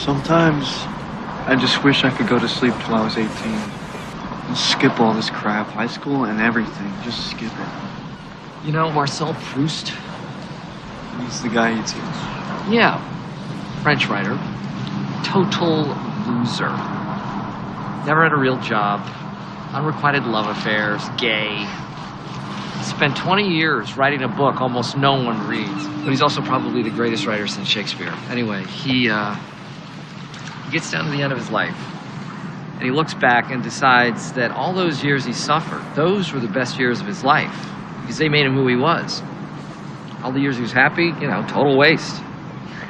Sometimes I just wish I could go to sleep till I was 18 and skip all this crap, high school and everything. Just skip it. You know Marcel Proust? He's the guy you teach. Yeah, French writer. Total loser. Never had a real job. Unrequited love affairs. Gay. Spent 20 years writing a book almost no one reads. But he's also probably the greatest writer since Shakespeare. Anyway, he gets down to the end of his life. And he looks back and decides that all those years he suffered, those were the best years of his life. Because they made him who he was. All the years he was happy, total waste.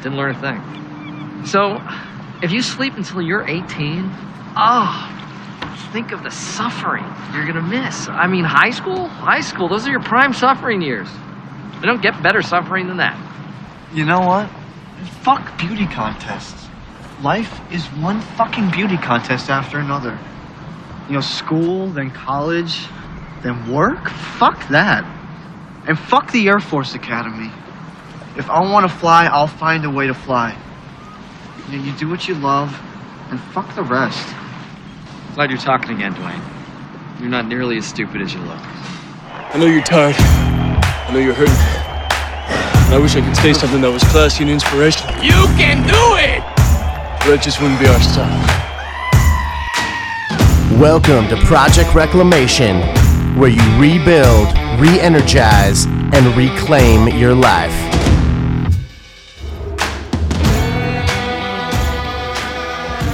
Didn't learn a thing. So, if you sleep until you're 18, think of the suffering you're gonna miss. I mean, high school, those are your prime suffering years. They don't get better suffering than that. You know what? Fuck beauty contests. Life is one fucking beauty contest after another. School, then college, then work? Fuck that. And fuck the Air Force Academy. If I want to fly, I'll find a way to fly. You do what you love, and fuck the rest. Glad you're talking again, Dwayne. You're not nearly as stupid as you look. I know you're tired. I know you're hurting. And I wish I could say something that was classy and inspirational. You can do it! But that just wouldn't be our style. Welcome to Project Reclamation, where you rebuild, re-energize, and reclaim your life.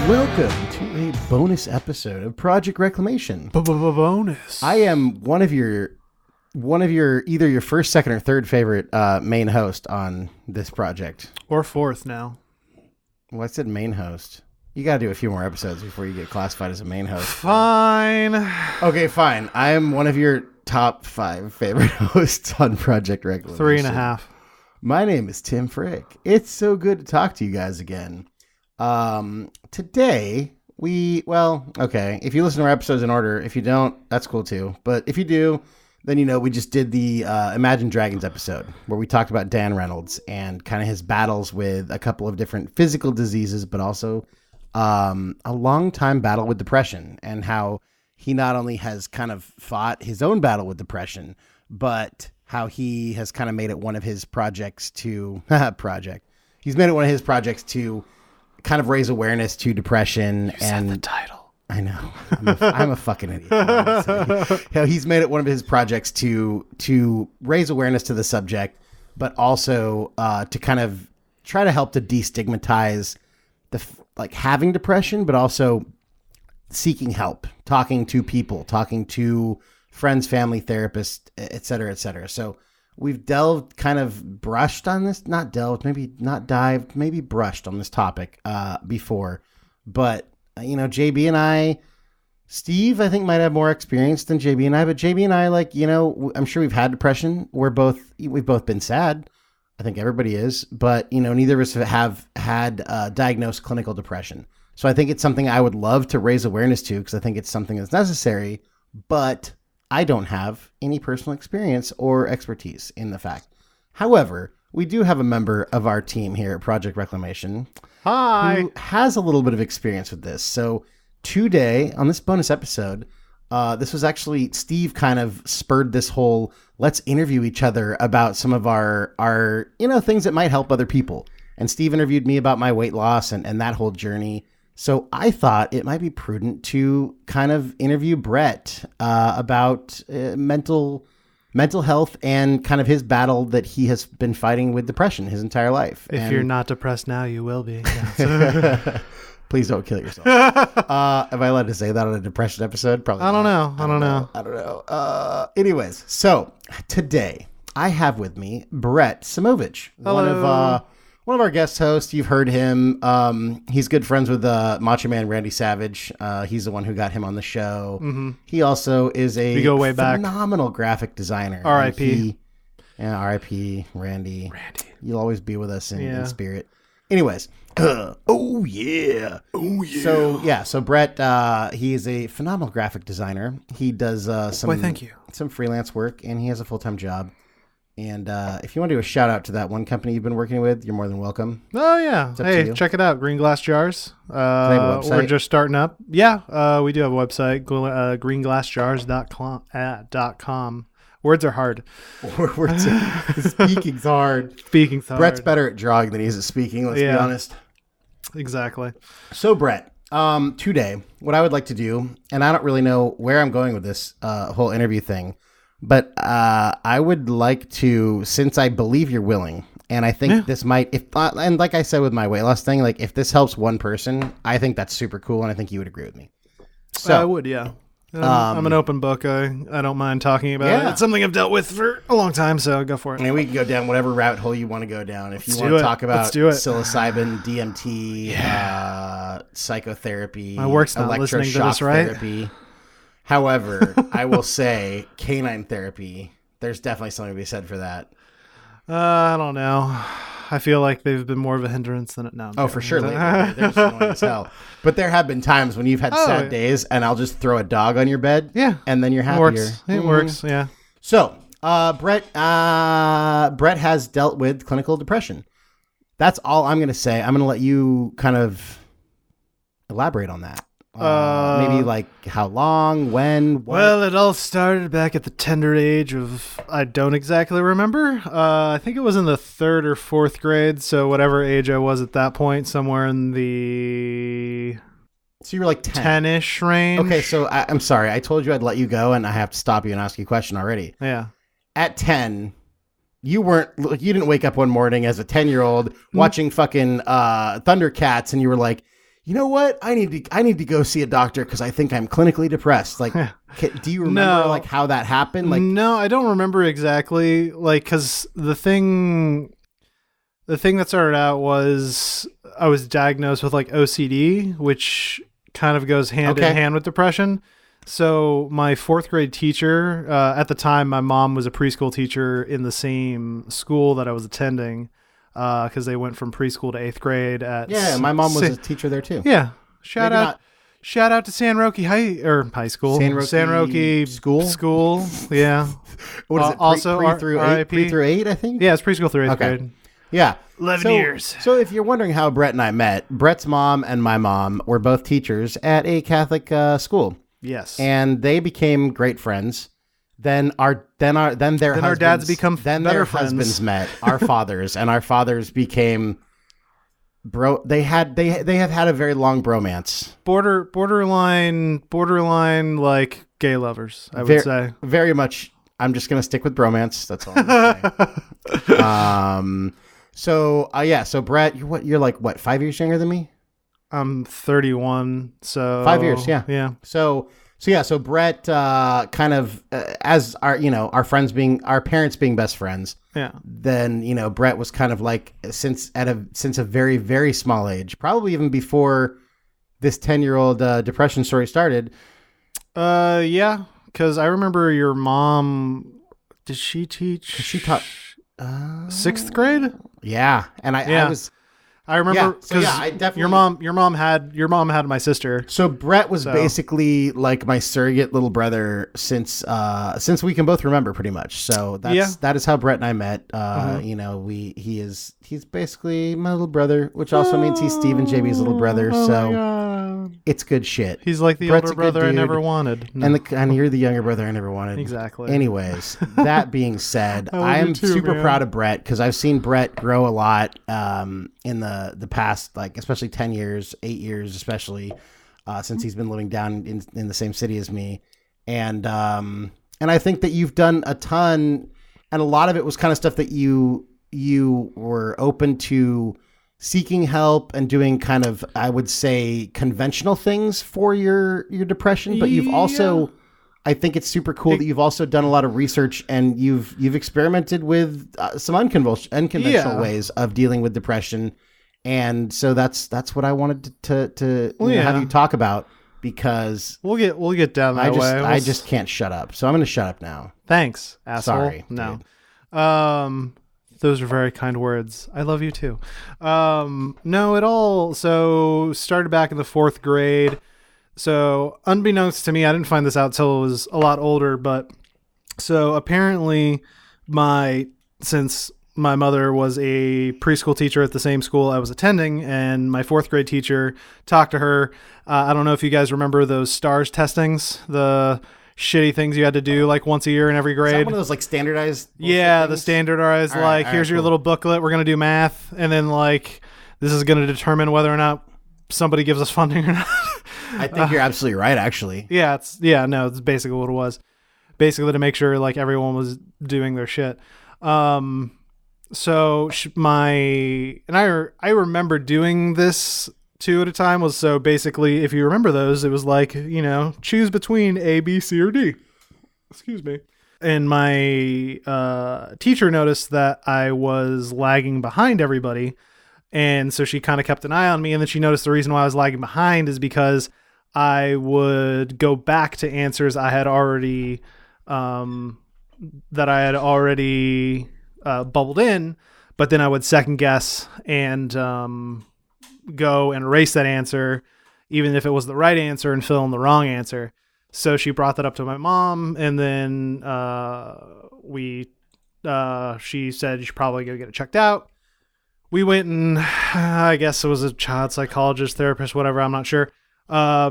Welcome to a bonus episode of Project Reclamation. Bonus. I am one of your either your first, second, or third favorite main host on this project. Or fourth now. Well, I said main host. You gotta do a few more episodes before you get classified as a main host. Fine. Okay, fine. I am one of your top 5 favorite hosts on Project Reclamation. 3.5. My name is Tim Frick. It's so good to talk to you guys again. Today, if you listen to our episodes in order, if you don't, that's cool too. But if you do, then we just did the Imagine Dragons episode where we talked about Dan Reynolds and kind of his battles with a couple of different physical diseases, but also a long time battle with depression, and how he not only has kind of fought his own battle with depression, but how he has kind of made it one of his projects to He's made it one of his projects to kind of raise awareness to depression. You said the title. I know. I'm a fucking idiot. He's made it one of his projects to raise awareness to the subject, but also to kind of try to help to destigmatize having depression, but also seeking help, talking to people, talking to friends, family, therapists, et cetera, et cetera. So we've brushed on this, not delved, maybe not dived, maybe brushed on this topic before, but JB and I, Steve, I think might have more experience than JB and I, but JB and I, I'm sure we've had depression. We've both been sad. I think everybody is, but neither of us have had diagnosed clinical depression. So I think it's something I would love to raise awareness to, because I think it's something that's necessary, but I don't have any personal experience or expertise in the fact. However, we do have a member of our team here at Project Reclamation. Hi. Who has a little bit of experience with this. So today, on this bonus episode, this was actually Steve kind of spurred this whole, let's interview each other about some of our things that might help other people. And Steve interviewed me about my weight loss and that whole journey. So I thought it might be prudent to kind of interview Brett about mental health and kind of his battle that he has been fighting with depression his entire life. If you're not depressed now, you will be. Please don't kill yourself. Am I allowed to say that on a depression episode? Probably. I don't not. know. Anyways, so today I have with me Brett Simovich, one of our guest hosts. You've heard him. He's good friends with Macho Man Randy Savage. He's the one who got him on the show. Mm-hmm. He also is a phenomenal graphic designer. R.I.P. R.I.P. Randy. You'll always be with us in spirit. Anyways. Oh yeah. So Brett, he is a phenomenal graphic designer. He does some freelance work, and he has a full-time job. And if you want to do a shout out to that one company you've been working with, you're more than welcome. Oh yeah. up to Hey, you. check it out. Green Glass Jars. have a website? We're just starting up. Yeah. We do have a website. greenglassjars.com. Words are hard. Speaking's hard. Speaking's hard. Brett's better at drawing than he is at speaking, let's be honest. Exactly. So, Brett, today, what I would like to do, and I don't really know where I'm going with this whole interview thing, but I would like to, since I believe you're willing, and I think this might, and like I said with my weight loss thing, like if this helps one person, I think that's super cool, and I think you would agree with me. So I would, yeah. I'm an open book. I don't mind talking about it. Yeah. It's something I've dealt with for a long time, so go for it. I mean, we can go down whatever rabbit hole you want to go down. If you Let's want do to it. talk about Let's do it. psilocybin, DMT, psychotherapy, My work's not listening to electroshock this, right? therapy. However, I will say canine therapy. There's definitely something to be said for that. I don't know. I feel like they've been more of a hindrance than it now. Oh, for sure. They're just annoying as hell. But there have been times when you've had sad yeah. days, and I'll just throw a dog on your bed. Yeah. And then you're It happier. works. It Mhm. works. Yeah. So, Brett has dealt with clinical depression. That's all I'm going to say. I'm going to let you kind of elaborate on that. Maybe like how long, when, what? Well, it all started back at the tender age of, I don't exactly remember. I think it was in the 3rd or 4th grade. So whatever age I was at that point, somewhere in the So you were like 10. 10-ish range. Okay, so I'm sorry. I told you I'd let you go, and I have to stop you and ask you a question already. Yeah. At 10, you didn't wake up one morning as a 10-year-old watching fucking Thundercats, and you were like, you know what? I need to go see a doctor because I think I'm clinically depressed. Like, do you remember No. like how that happened? Like, No, I don't remember exactly. Like, because the thing that started out was I was diagnosed with like OCD, which kind of goes hand Okay. in hand with depression. So my 4th grade teacher, at the time, my mom was a preschool teacher in the same school that I was attending, because they went from preschool to 8th grade at. yeah, my mom was a teacher there too. Yeah. Shout Maybe out. not- Shout out to San Roque High School. San Roque School. School. Yeah. What is it? Also, pre through 8? RIP. Pre through 8, I think. Yeah, it's preschool through 8th Okay. grade. Yeah. 11 years. So if you're wondering how Brett and I met, Brett's mom and my mom were both teachers at a Catholic school, Yes. and they became great friends. Then their husbands, dads become then better their friends. husbands met our fathers, and our fathers became they have had a very long bromance. borderline like gay lovers, I would say. Very much. I'm just gonna stick with bromance. That's all I'm gonna say. So Brett, you're like what, 5 years younger than me? I'm 31, so 5 years, yeah. Yeah. So Brett, kind of as our parents being best friends. Yeah. Then Brett was kind of like since a very, very small age, probably even before this 10-year-old depression story started. Yeah, cuz I remember your mom, did she teach? She taught 6th grade? Yeah, and Yeah. I remember because I definitely your mom had my sister. So Brett was So- basically like my surrogate little brother since we can both remember pretty much. So that is how Brett and I met. He's basically my little brother, which also means he's Steve and JB's little brother. Oh my So God. it's good shit. He's like the Brett's older a good brother I dude. never wanted. No. And you're the younger brother I never wanted. Exactly. Anyways, that being said, I love I you am too, super man. proud of Brett because I've seen Brett grow a lot in the past, like especially 10 years, 8 years, especially since he's been living down in the same city as me. And I think that you've done a ton, and a lot of it was kind of stuff that you were open to seeking help and doing kind of, I would say, conventional things for your depression, but you've also, I think it's super cool that you've also done a lot of research and you've experimented with some unconventional ways of dealing with depression. And so that's what I wanted to have you talk about, because We'll get down that way. I just can't shut up. So I'm going to shut up now. Thanks, asshole. Sorry, No. Those are very kind words. I love you too. No, it all so started back in the 4th grade. So unbeknownst to me, I didn't find this out till I was a lot older, but so apparently my since my mother was a preschool teacher at the same school I was attending, and my 4th grade teacher talked to her. I don't know if you guys remember those STARS testings, the shitty things you had to do like once a year in every Is that grade. one of those like standardized? Yeah, things? the standardized, All right, here's your cool. little booklet. We're going to do math. And then like, this is going to determine whether or not somebody gives us funding or not. I think you're absolutely right, actually. It's basically what it was. Basically to make sure like everyone was doing their shit. So I remember doing this 2 at a time. Was so basically, if you remember those, it was like, choose between A, B, C, or D. Excuse me. And my teacher noticed that I was lagging behind everybody. And so she kind of kept an eye on me. And then she noticed the reason why I was lagging behind is because I would go back to answers I had already bubbled in, but then I would second guess and go and erase that answer, even if it was the right answer, and fill in the wrong answer. So she brought that up to my mom, and then she said you should probably go get it checked out. We went and I guess it was a child psychologist, therapist, whatever, I'm not sure.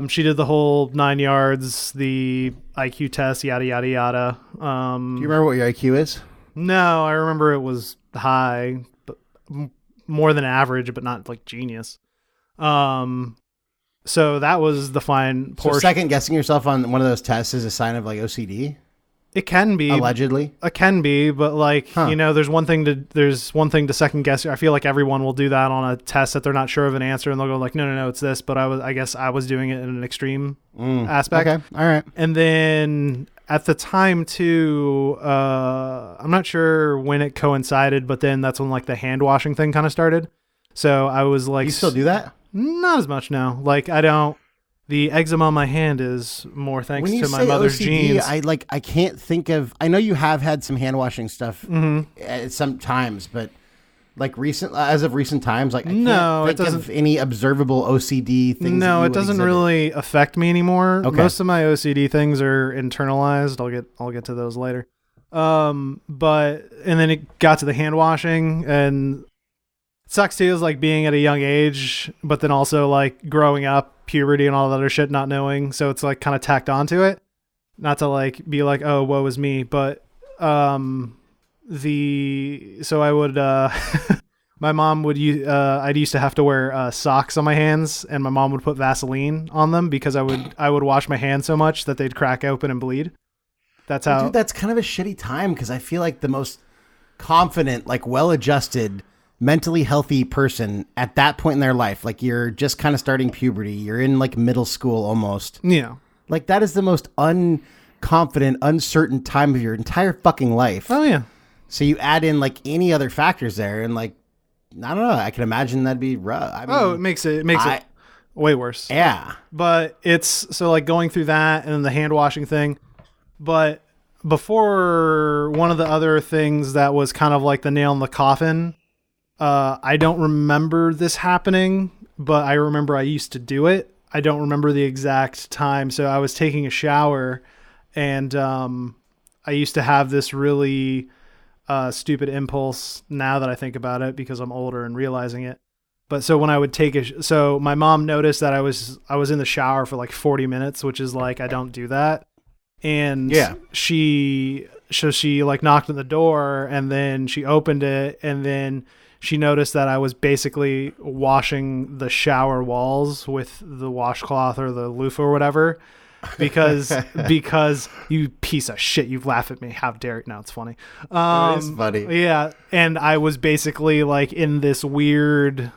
She did the whole 9 yards, the IQ test, yada, yada, yada. Do you remember what your IQ is? No, I remember it was high, but more than average, but not like genius. So that was the fine portion. So second guessing yourself on one of those tests is a sign of like OCD? It can be. Allegedly? It can be, but like, there's one thing to second guess. I feel like everyone will do that on a test that they're not sure of an answer, and they'll go like, no, it's this. But I guess I was doing it in an extreme aspect. Okay. All right. And then at the time too, I'm not sure when it coincided, but then that's when like the hand washing thing kind of started. So I was like, You still do that? Not as much now. Like I don't. The eczema on my hand is more thanks When you to my say mother's OCD, genes. I can't think of. I know you have had some hand washing stuff Mm-hmm. at some times, but like as of recent times, like I can't No, it think of any observable OCD things. No, it doesn't really affect me anymore. Okay. Most of my OCD things are internalized. I'll get to those later. But and then it got to the hand washing, and it sucks too, is like being at a young age, but then also like growing up, puberty and all that other shit, not knowing. So it's like kind of tacked onto it. Not to like be like, oh, woe is me, but so I would my mom would use I'd used to have to wear socks on my hands, and my mom would put Vaseline on them because I would wash my hands so much that they'd crack open and bleed. That's how. Dude, that's kind of a shitty time because I feel like the most confident, like well-adjusted, mentally healthy person at that point in their life, like you're just kind of starting puberty, you're in like middle school almost. Yeah. Like that is the most unconfident, uncertain time of your entire fucking life. Oh yeah. So you add in like any other factors there, and like I don't know, I can imagine that'd be rough. I mean, It makes it way worse. Yeah. But it's so like going through that and then the hand washing thing. But before, one of the other things that was kind of like the nail in the coffin, I don't remember this happening, but I remember I used to do it. I don't remember the exact time. So I was taking a shower, and I used to have this really stupid impulse now that I think about it because I'm older and realizing it. But so when I would so my mom noticed that I was in the shower for like 40 minutes, which is like, I don't do that. And she like knocked on the door, and then she opened it, and then she noticed that I was basically washing the shower walls with the washcloth or the loofah or whatever, because you piece of shit, you laugh at me. How dare it? No, it's funny. It's funny. Yeah. And I was basically like in this weird,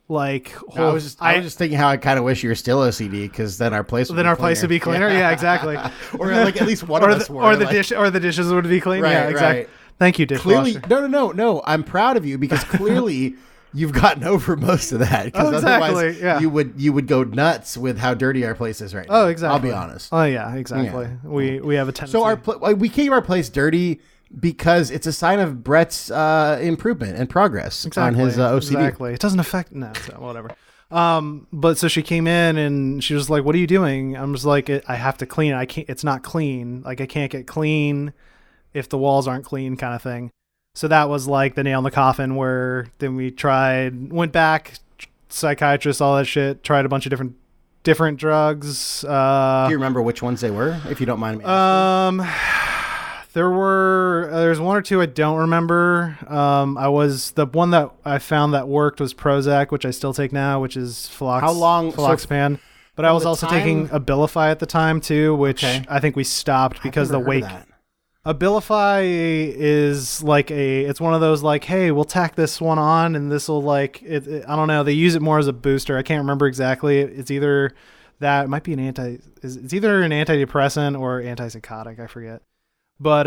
like, whole, I was just thinking how I kind of wish you were still OCD, because then our place would be place would be cleaner. Yeah, exactly. Or like at least one of us were. Or the dishes would be clean. Right, Yeah, exactly. right. Thank you, dishwasher. Clearly, no. I'm proud of you, because clearly you've gotten over most of that. Because exactly. Yeah. you would go nuts with how dirty our place is right now. Oh, exactly. I'll be honest. Oh, yeah, exactly. Yeah. We have a tendency. So we keep our place dirty because it's a sign of Brett's improvement and progress on his OCD. Exactly. It doesn't affect so whatever. But so she came in and she was like, "What are you doing?" I'm just like, "I have to clean it. I can't. It's not clean. Like I can't get clean if the walls aren't clean," kind of thing. So that was like the nail in the coffin, where then we went back, psychiatrist, all that shit, tried a bunch of different drugs. Do you remember which ones they were, if you don't mind me asking? There's one or two I don't remember. The one that I found that worked was Prozac, which I still take now, which is Fluoxepan. But I was also taking Abilify at the time too, which I think we stopped because the weight. Abilify is like it's one of those like, hey, we'll tack this one on and this will I don't know. They use it more as a booster. I can't remember exactly. It's either that, it might be it's either an antidepressant or antipsychotic. I forget. But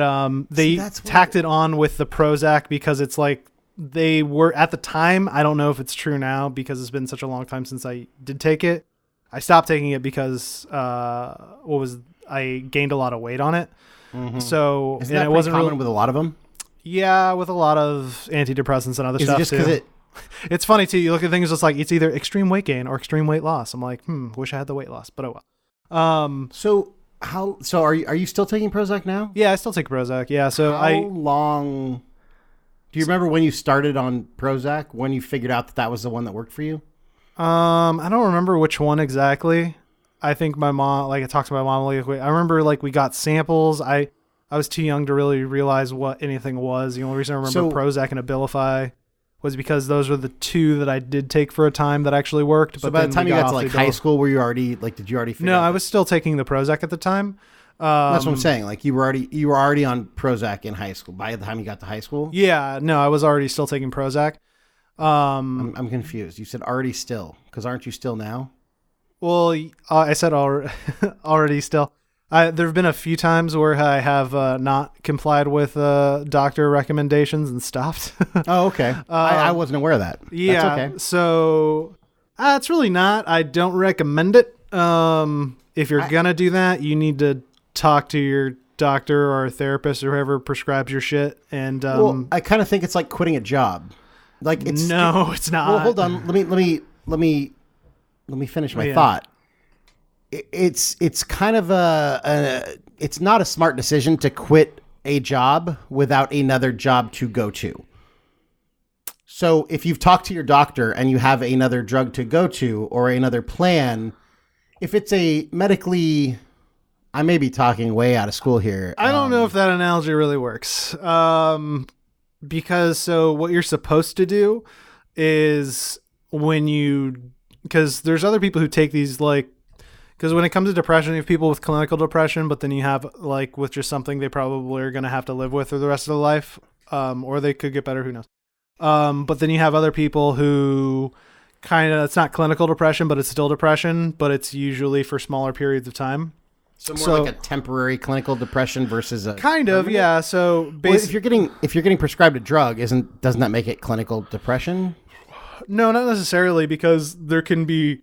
they tacked it on with the Prozac because it's like they were at the time. I don't know if it's true now because it's been such a long time since I did take it. I stopped taking it because I gained a lot of weight on it. Mm-hmm. So isn't that pretty common with a lot of them? Yeah, with a lot of antidepressants and other stuff. Is it just because it's funny too. You look at things just like it's either extreme weight gain or extreme weight loss. I'm like, wish I had the weight loss, but oh well. So are you still taking Prozac now? Yeah, I still take Prozac. Yeah. So how long? Do you remember when you started on Prozac? When you figured out that was the one that worked for you? I don't remember which one exactly. I think my mom, I talked to my mom. I remember we got samples. I was too young to really realize what anything was. The only reason I remember Prozac and Abilify was because those were the two that I did take for a time that actually worked. So by the time you got to high school, were you already did you already figure No, I was still taking the Prozac at the time. That's what I'm saying. You were already on Prozac in high school by the time you got to high school? Yeah, no, I was already still taking Prozac. I'm confused. You said already still, because aren't you still now? Well, I said already still. There have been a few times where I have not complied with doctor recommendations and stopped. Oh, okay. I wasn't aware of that. Yeah. That's okay. So it's really not. I don't recommend it. If you're going to do that, you need to talk to your doctor or a therapist or whoever prescribes your shit. And I kind of think it's like quitting a job. It's not. Well, hold on. Let me finish my thought. It's kind of it's not a smart decision to quit a job without another job to go to. So if you've talked to your doctor and you have another drug to go to or another plan, if it's a medically, I may be talking way out of school here. I don't know if that analogy really works. Because what you're supposed to do is because there's other people who take these because when it comes to depression, you have people with clinical depression, but then you have with just something they probably are going to have to live with for the rest of their life, or they could get better, who knows. But then you have other people who it's not clinical depression, but it's still depression, but it's usually for smaller periods of time. So more like a temporary clinical depression versus a yeah. So if you're getting prescribed a drug, doesn't that make it clinical depression? No, not necessarily, because there can be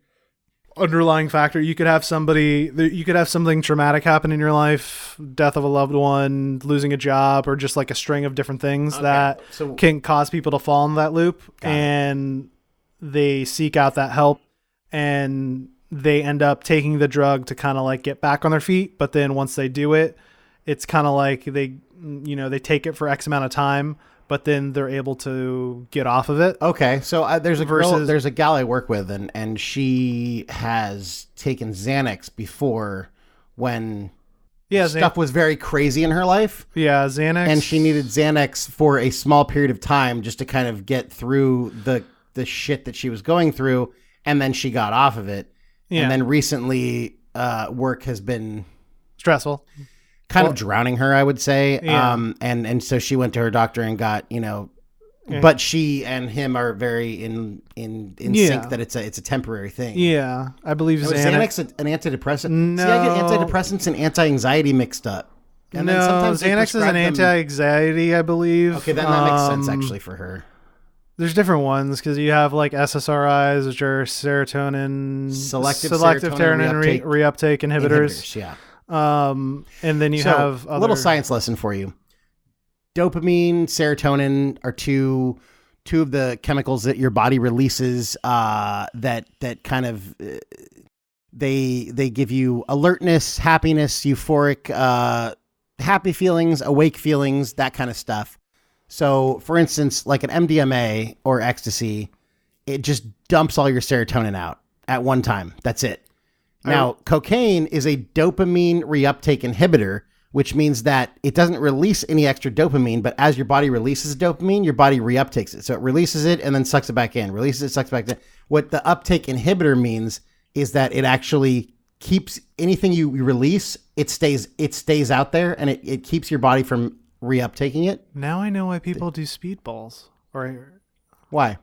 underlying factor. You could have something traumatic happen in your life, death of a loved one, losing a job, or just a string of different things that can cause people to fall in that loop, and they seek out that help, and they end up taking the drug to kind of get back on their feet. But then once they do it, it's kind of they take it for X amount of time, but then they're able to get off of it. Okay. So there's a gal I work with and she has taken Xanax before when stuff was very crazy in her life. Yeah. Xanax. And she needed Xanax for a small period of time just to kind of get through the shit that she was going through. And then she got off of it. Yeah. And then recently, work has been stressful, kind of drowning her, I would say. Yeah. And so she went to her doctor and got, but she and him are very in sync that it's a temporary thing. Yeah, I believe Xanax an antidepressant. No. See, I get antidepressants and anti-anxiety mixed up. And no, then sometimes Xanax is an anti-anxiety, I believe. Okay, then that makes sense actually for her. There's different ones because you have SSRIs, which are selective serotonin reuptake inhibitors. Yeah. And then you have a little science lesson for you. Dopamine, serotonin are two of the chemicals that your body releases that kind of they give you alertness, happiness, euphoric, happy feelings, awake feelings, that kind of stuff. So, for instance, like an MDMA or ecstasy, it just dumps all your serotonin out at one time. That's it. Now, cocaine is a dopamine reuptake inhibitor, which means that it doesn't release any extra dopamine, but as your body releases dopamine, your body reuptakes it. So it releases it and then sucks it back in, releases it, sucks it back in. What the uptake inhibitor means is that it actually keeps anything you release, it stays out there, and it keeps your body from reuptaking it. Now I know why people do speedballs. Why?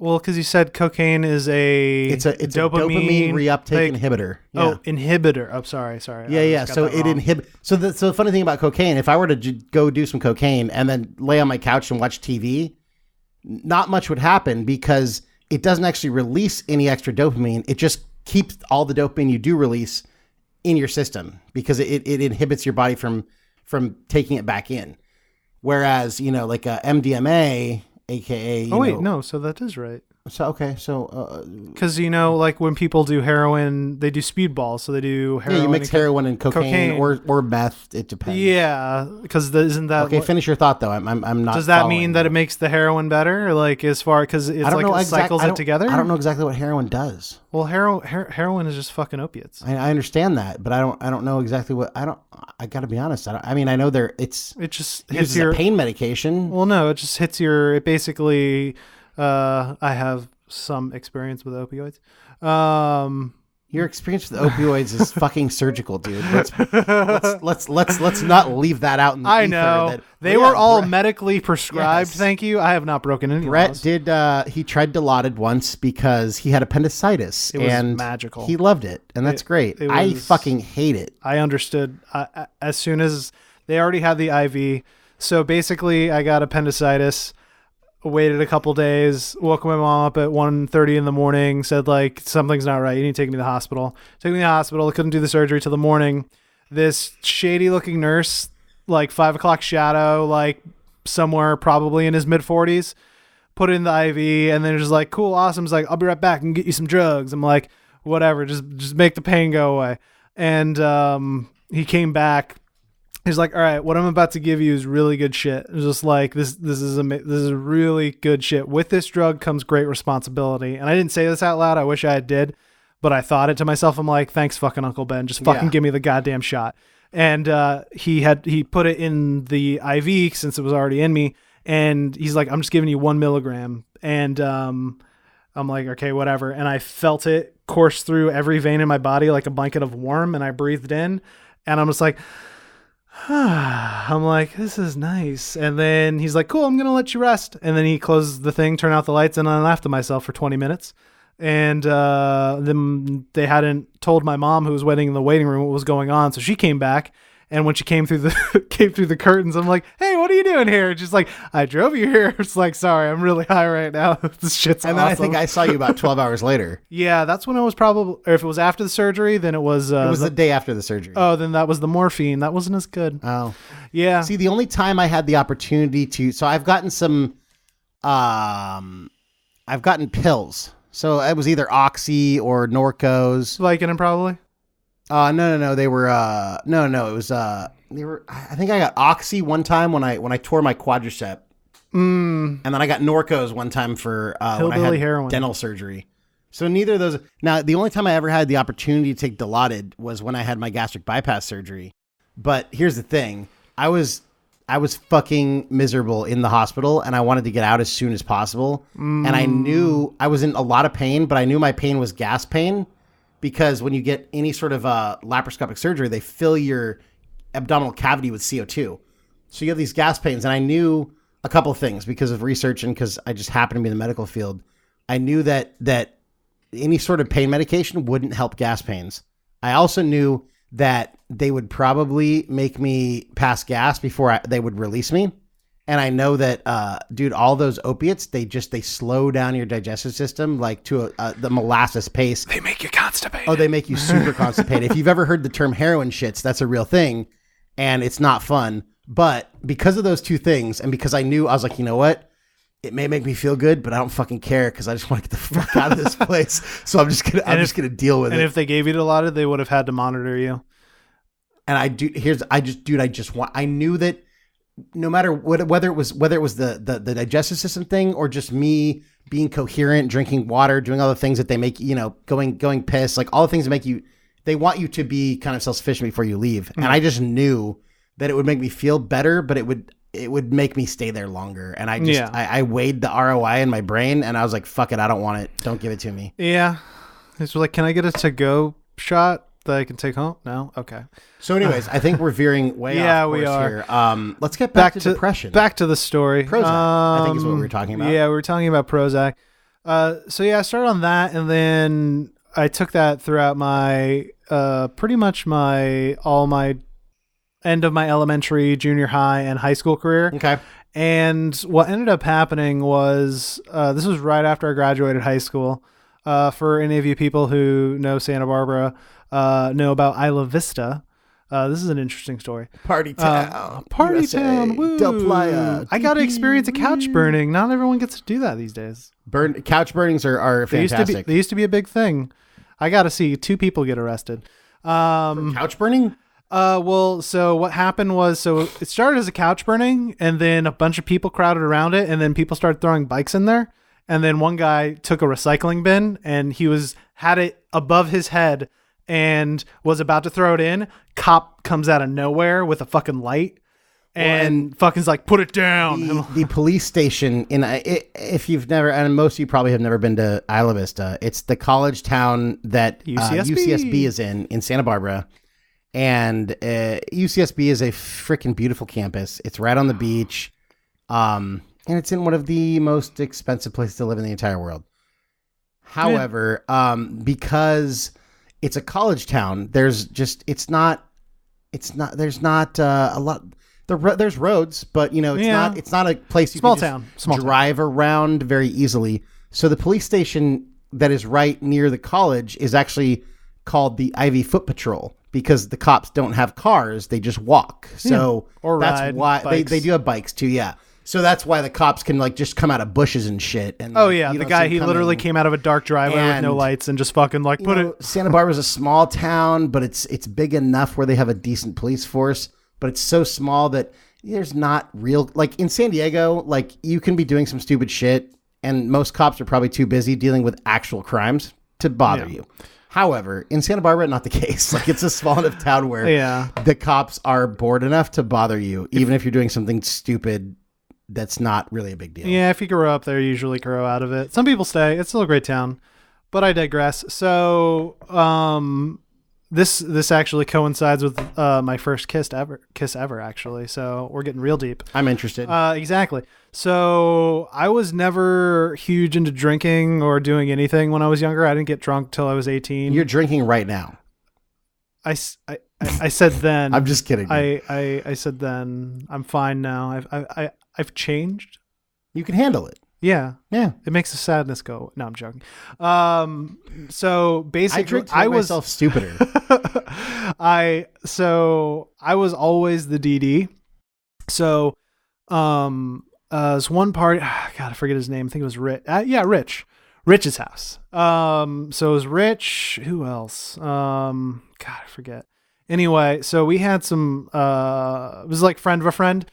Well, because you said cocaine is It's a dopamine reuptake inhibitor. Yeah. Oh, inhibitor. Oh, sorry. Yeah. So it inhibits. So the funny thing about cocaine, if I were to go do some cocaine and then lay on my couch and watch TV, not much would happen because it doesn't actually release any extra dopamine. It just keeps all the dopamine you do release in your system because it inhibits your body from taking it back in. Whereas, like a MDMA, aka so that is right. So okay, so because like when people do heroin, they do speedballs, so they do heroin. Yeah, you mix heroin and cocaine. or meth. It depends. Yeah, because isn't that okay? Finish your thought though. I'm not. Does that mean that it makes the heroin better? Like as far because it's it cycles it together. I don't know exactly what heroin does. Well, heroin is just fucking opiates. I understand that, but I don't know exactly what I got to be honest. I know it just hits your pain medication. Well, no, it just hits your. It basically. I have some experience with opioids. Your experience with opioids is fucking surgical, dude. Let's not leave that out in the I ether know they were all medically prescribed. Yes. Thank you. I have not broken any Brett laws. Did he tried Dilaudid once because he had appendicitis. It was and magical. He loved it, and that's great. I fucking hate it. I understood as soon as they already had the IV. So basically, I got appendicitis. Waited a couple days, woke my mom up at 1:30 in the morning, said like something's not right, you need to take me to the hospital. Took me to the hospital, couldn't do the surgery till the morning. This shady looking nurse, like 5 o'clock shadow, like somewhere probably in his mid 40s, put it in the IV and then just like, cool, awesome. He's like, I'll be right back and get you some drugs. I'm like, whatever, just make the pain go away. And he came back. He's like, all right, what I'm about to give you is really good shit. It's just like, this is really good shit. With this drug comes great responsibility. And I didn't say this out loud. I wish I did, but I thought it to myself. I'm like, thanks fucking Uncle Ben. Just fucking give me the goddamn shot. And he put it in the IV since it was already in me. And he's like, I'm just giving you 1 milligram. And I'm like, okay, whatever. And I felt it course through every vein in my body like a blanket of warm. And I breathed in. And I'm just like... I'm like, this is nice. And then he's like, cool, I'm going to let you rest. And then he closes the thing, turn out the lights, and I laughed to myself for 20 minutes. And then they hadn't told my mom, who was waiting in the waiting room, what was going on. So she came back. And when she came through the curtains, I'm like, hey, what are you doing here? She's like, I drove you here. It's like, sorry, I'm really high right now. This shit's awesome. And then I think I saw you about 12 hours later. Yeah, that's when I was probably, or if it was after the surgery, then it was... it was the day after the surgery. Oh, then that was the morphine. That wasn't as good. Oh. Yeah. See, the only time I had the opportunity to... So I've gotten some... I've gotten pills. So it was either Oxy or Norcos. Vicodin, probably? No. They were it was they were. I think I got Oxy one time when I tore my quadricep, and then I got Norcos one time for when I had heroin. Dental surgery. So neither of those. Now the only time I ever had the opportunity to take Dilaudid was when I had my gastric bypass surgery. But here's the thing: I was fucking miserable in the hospital, and I wanted to get out as soon as possible. And I knew I was in a lot of pain, but I knew my pain was gas pain. Because when you get any sort of laparoscopic surgery, they fill your abdominal cavity with CO2. So you have these gas pains. And I knew a couple of things because of research and because I just happened to be in the medical field. I knew that any sort of pain medication wouldn't help gas pains. I also knew that they would probably make me pass gas before they would release me. And I know that, dude, all those opiates, they slow down your digestive system like to the molasses pace. They make you constipated. Oh, they make you super constipated. If you've ever heard the term heroin shits, that's a real thing. And it's not fun. But because of those two things, and because I knew, I was like, you know what? It may make me feel good, but I don't fucking care because I just want to get the fuck out of this place. So I'm just gonna deal with it. And if they gave you Dilaudid, they would have had to monitor you. And I knew that no matter whether it was the digestive system thing or just me being coherent, drinking water, doing all the things that they make, going piss, like all the things that make you, they want you to be kind of self-sufficient before you leave. And I just knew that it would make me feel better, but it would make me stay there longer. And I weighed the ROI in my brain and I was like, fuck it. I don't want it. Don't give it to me. Yeah. It's like, can I get a to-go shot that I can take home? No? Okay. So anyways, I think we're veering way off course we are. Here. Let's get back to depression. Back to the story. Prozac, I think is what we were talking about. Yeah, we were talking about Prozac. So yeah, I started on that, and then I took that throughout my pretty much all my end of my elementary, junior high, and high school career. Okay. And what ended up happening was this was right after I graduated high school. For any of you people who know Santa Barbara, know about Isla Vista. This is an interesting story. Party town. Party USA, town. Woo. Del Playa. I got to experience a couch burning. Not everyone gets to do that these days. Couch burnings are fantastic. They used to be a big thing. I got to see 2 people get arrested. Couch burning? Well, so what happened was, it started as a couch burning, and then a bunch of people crowded around it, and then people started throwing bikes in there. And then one guy took a recycling bin and had it above his head and was about to throw it in. Cop comes out of nowhere with a fucking light and fucking's like, put it down. The police station if you've never, and most of you probably have never been to Isla Vista, it's the college town that UCSB is in Santa Barbara. And UCSB is a freaking beautiful campus. It's right on the beach. And it's in one of the most expensive places to live in the entire world. However, because it's a college town, there's not a lot. There's roads, but it's not a place you can drive around very easily. So the police station that is right near the college is actually called the Ivy Foot Patrol because the cops don't have cars; they just walk. So or that's why they do have bikes too. Yeah. So that's why the cops can just come out of bushes and shit. And the guy, he literally came out of a dark driveway with no lights and just fucking put it. Santa Barbara's a small town, but it's big enough where they have a decent police force, but it's so small that there's not real, in San Diego, you can be doing some stupid shit and most cops are probably too busy dealing with actual crimes to bother you. However, in Santa Barbara, not the case. It's a small enough town where the cops are bored enough to bother you, even if you're doing something stupid. That's not really a big deal. Yeah, if you grow up there, you usually grow out of it. Some people stay. It's still a great town, but I digress. So, this actually coincides with my first kiss ever, actually. So we're getting real deep. I'm interested. Exactly. So I was never huge into drinking or doing anything when I was younger. I didn't get drunk till I was 18. You're drinking right now. I said then. I'm just kidding. I said then. I'm fine now. I've changed. You can handle it. Yeah. Yeah. It makes the sadness go. No, I'm joking. So basically, I drink to make myself stupider. I was always the DD. So, was one party. God, I forget his name. I think it was Rich. Rich. Rich's house. So it was Rich. Who else? God, I forget. Anyway, so we had some. It was like friend of a friend.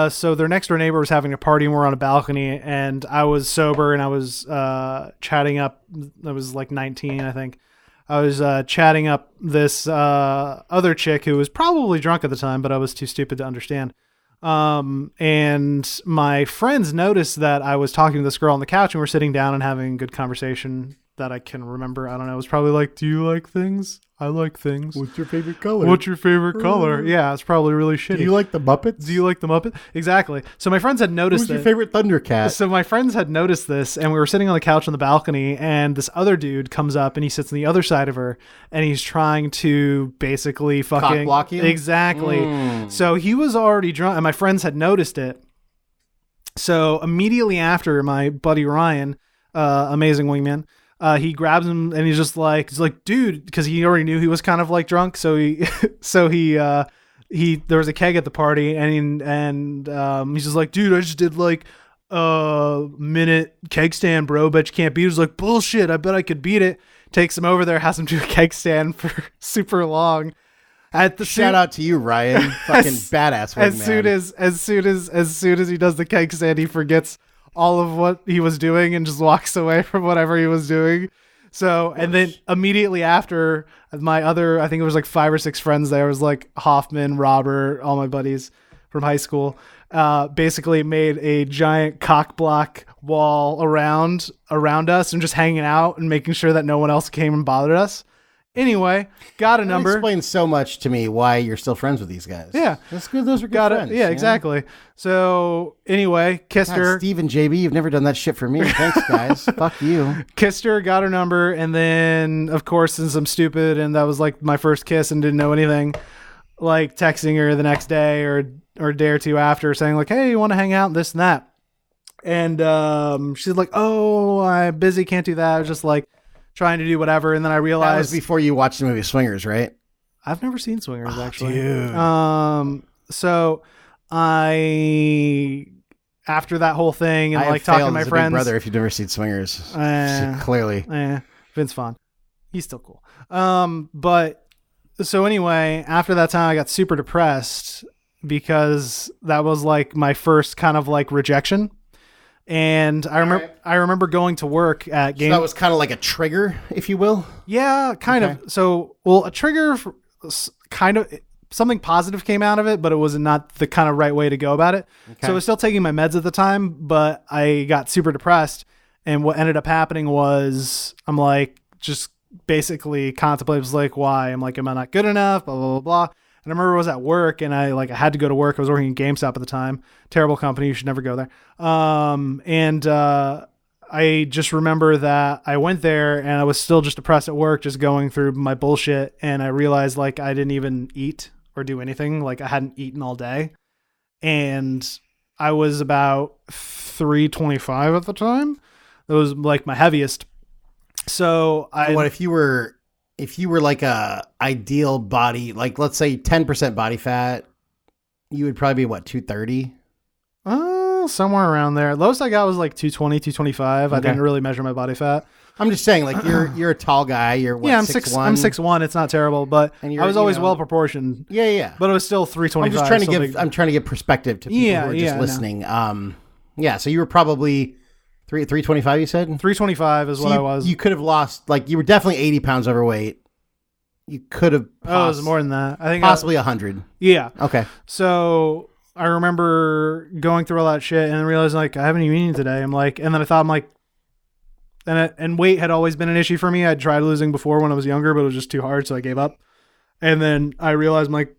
So their next door neighbor was having a party and we're on a balcony and I was sober and I was chatting up. I was 19, I think. I was chatting up this other chick who was probably drunk at the time, but I was too stupid to understand. And my friends noticed that I was talking to this girl on the couch and we're sitting down and having a good conversation that I can remember. I don't know. It was probably do you like things? I like things. What's your favorite color? What's your favorite color? Yeah, it's probably really shitty. Do you like the Muppets? Do you like the Muppet? Exactly. So my friends had noticed Who's your favorite Thundercat? So my friends had noticed this, and we were sitting on the couch on the balcony, and this other dude comes up, and he sits on the other side of her, and he's trying to basically fucking... Cock block you? Exactly. So he was already drunk, and my friends had noticed it. So immediately after, my buddy Ryan, amazing wingman, he grabs him and he's like, dude, because he already knew he was kind of drunk. So he there was a keg at the party and he's just like, dude, I just did minute keg stand, bro. Bet you can't beat it. He's like, bullshit. I bet I could beat it. Takes him over there, has him do a keg stand for super long. At the Shout out to you, Ryan. Fucking badass wingman. As soon as he does the keg stand, he forgets all of what he was doing and just walks away from whatever he was doing. So, and then immediately after, my other, I think it was like 5 or 6 friends there, was like Hoffman, Robert, all my buddies from high school, basically made a giant cock block wall around us and just hanging out and making sure that no one else came and bothered us. Anyway, got a number. That explains so much to me why you're still friends with these guys. Yeah. That's good. Those are good Got friends. it. Yeah, exactly. So anyway, kissed her. Steve and JB, you've never done that shit for me. Thanks, guys. Fuck you. Kissed her, got her number, and then, of course, since I'm stupid and that was like my first kiss and didn't know anything, like texting her the next day or a day or two after saying like, hey, you want to hang out, this and that. And she's like, oh, I'm busy, can't do that. I was just like trying to do whatever. And then I That realized... was before you watched the movie Swingers, right? I've never seen Swingers, actually. Dude. So I... After that whole thing and I like have talking to failed my as a big friends... brother if you've never seen Swingers. Clearly. Vince Vaughn. He's still cool. But so anyway, after that time, I got super depressed because that was like my first kind of like rejection. And I remember going to work at Game. So that was kind of like a trigger, if you will. Yeah, kind of. So, well, a trigger, kind of something positive came out of it, but it was not the kind of right way to go about it. Okay. So I was still taking my meds at the time, but I got super depressed. And what ended up happening was I'm like, just basically contemplating, was like, why? I'm like, am I not good enough? Blah, blah, blah, blah. And I remember I was at work and I had to go to work. I was working at GameStop at the time. Terrible company. You should never go there. I just remember that I went there and I was still just depressed at work, just going through my bullshit. And I realized like I didn't even eat or do anything. Like I hadn't eaten all day. And I was about 325 at the time. That was like my heaviest. So what if you were like a ideal body, like let's say 10% body fat, you would probably be what, 230? Somewhere around there. Lowest I got was like 220, 225. Okay. I didn't really measure my body fat. I'm just saying, like you're a tall guy. You're what, I'm 6'1"? I'm 6'1". It's not terrible, but I was always well proportioned. Yeah. But it was still 325. I'm trying to give perspective to people who are just listening. No. So you were probably 325. You said 325 is what I was. You could have lost, like you were definitely 80 pounds overweight. You could have. It was more than that. I think possibly 100. Yeah. Okay. So I remember going through all that shit and realizing like I haven't even eaten today. I'm like, and then I thought I'm like, and weight had always been an issue for me. I'd tried losing before when I was younger, but it was just too hard, so I gave up. And then I realized I'm like,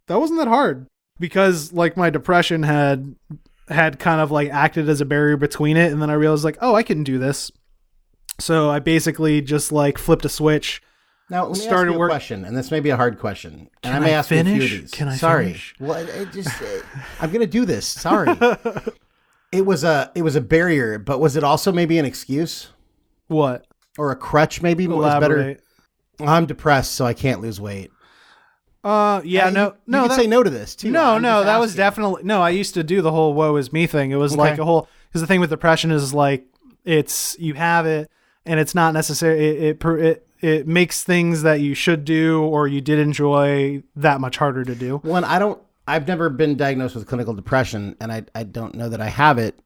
that wasn't that hard because like my depression had kind of like acted as a barrier between it. And then I realized like, oh, I can do this. So I basically just like flipped a switch. Now, let me ask you a question, and this may be a hard question. And I may ask you a few of these. Can I Sorry. finish? Well, I'm going to do this. Sorry. It was a barrier, but was it also maybe an excuse? What? Or a crutch maybe? Elaborate. I'm depressed, so I can't lose weight. No. You can say no to this too. No, that was definitely no. I used to do the whole "woe is me" thing. It was like a whole, because the thing with depression is like you have it and it's not necessary. It makes things that you should do or you did enjoy that much harder to do. I've never been diagnosed with clinical depression, and I don't know that I have it.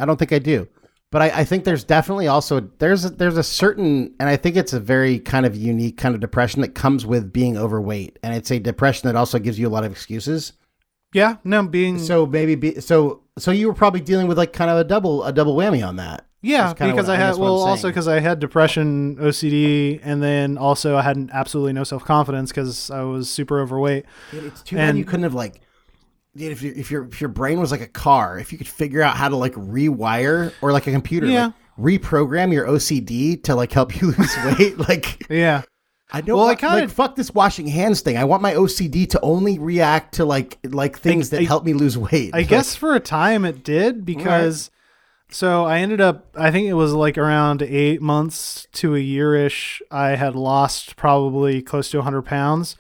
I don't think I do. But I think there's definitely also, there's a certain, and I think it's a very kind of unique kind of depression that comes with being overweight. And it's a depression that also gives you a lot of excuses. Yeah, no, being... So maybe, so you were probably dealing with like kind of a double whammy on that. Yeah, because because I had depression, OCD, and then also I had absolutely no self-confidence because I was super overweight. Dude, it's too bad you couldn't have like, dude, if your brain was like a car, if you could figure out how to like rewire, or like a computer, like reprogram your OCD to like help you lose weight, like yeah. I don't. Well, I kind of fuck this washing hands thing. I want my OCD to only react to like things that help me lose weight. I guess for a time it did because. So I ended up, I think it was like around 8 months to a year-ish. I had lost probably close to 100 pounds,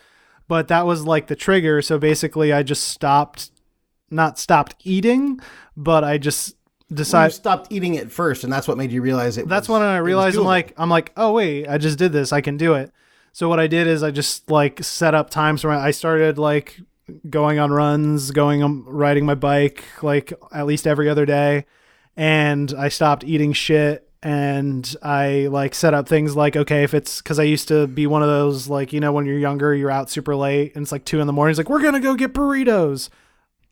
but that was like the trigger. So basically I just not stopped eating, but I just decided. You stopped eating it first, and that's what made you realize it. That's when I realized I'm like, oh wait, I just did this. I can do it. So what I did is I just like set up times where I started like going on runs, riding my bike like at least every other day, and I stopped eating shit. And I like set up things like, okay, if it's because I used to be one of those, like, you know, when you're younger, you're out super late and it's like 2 a.m. It's like, we're going to go get burritos.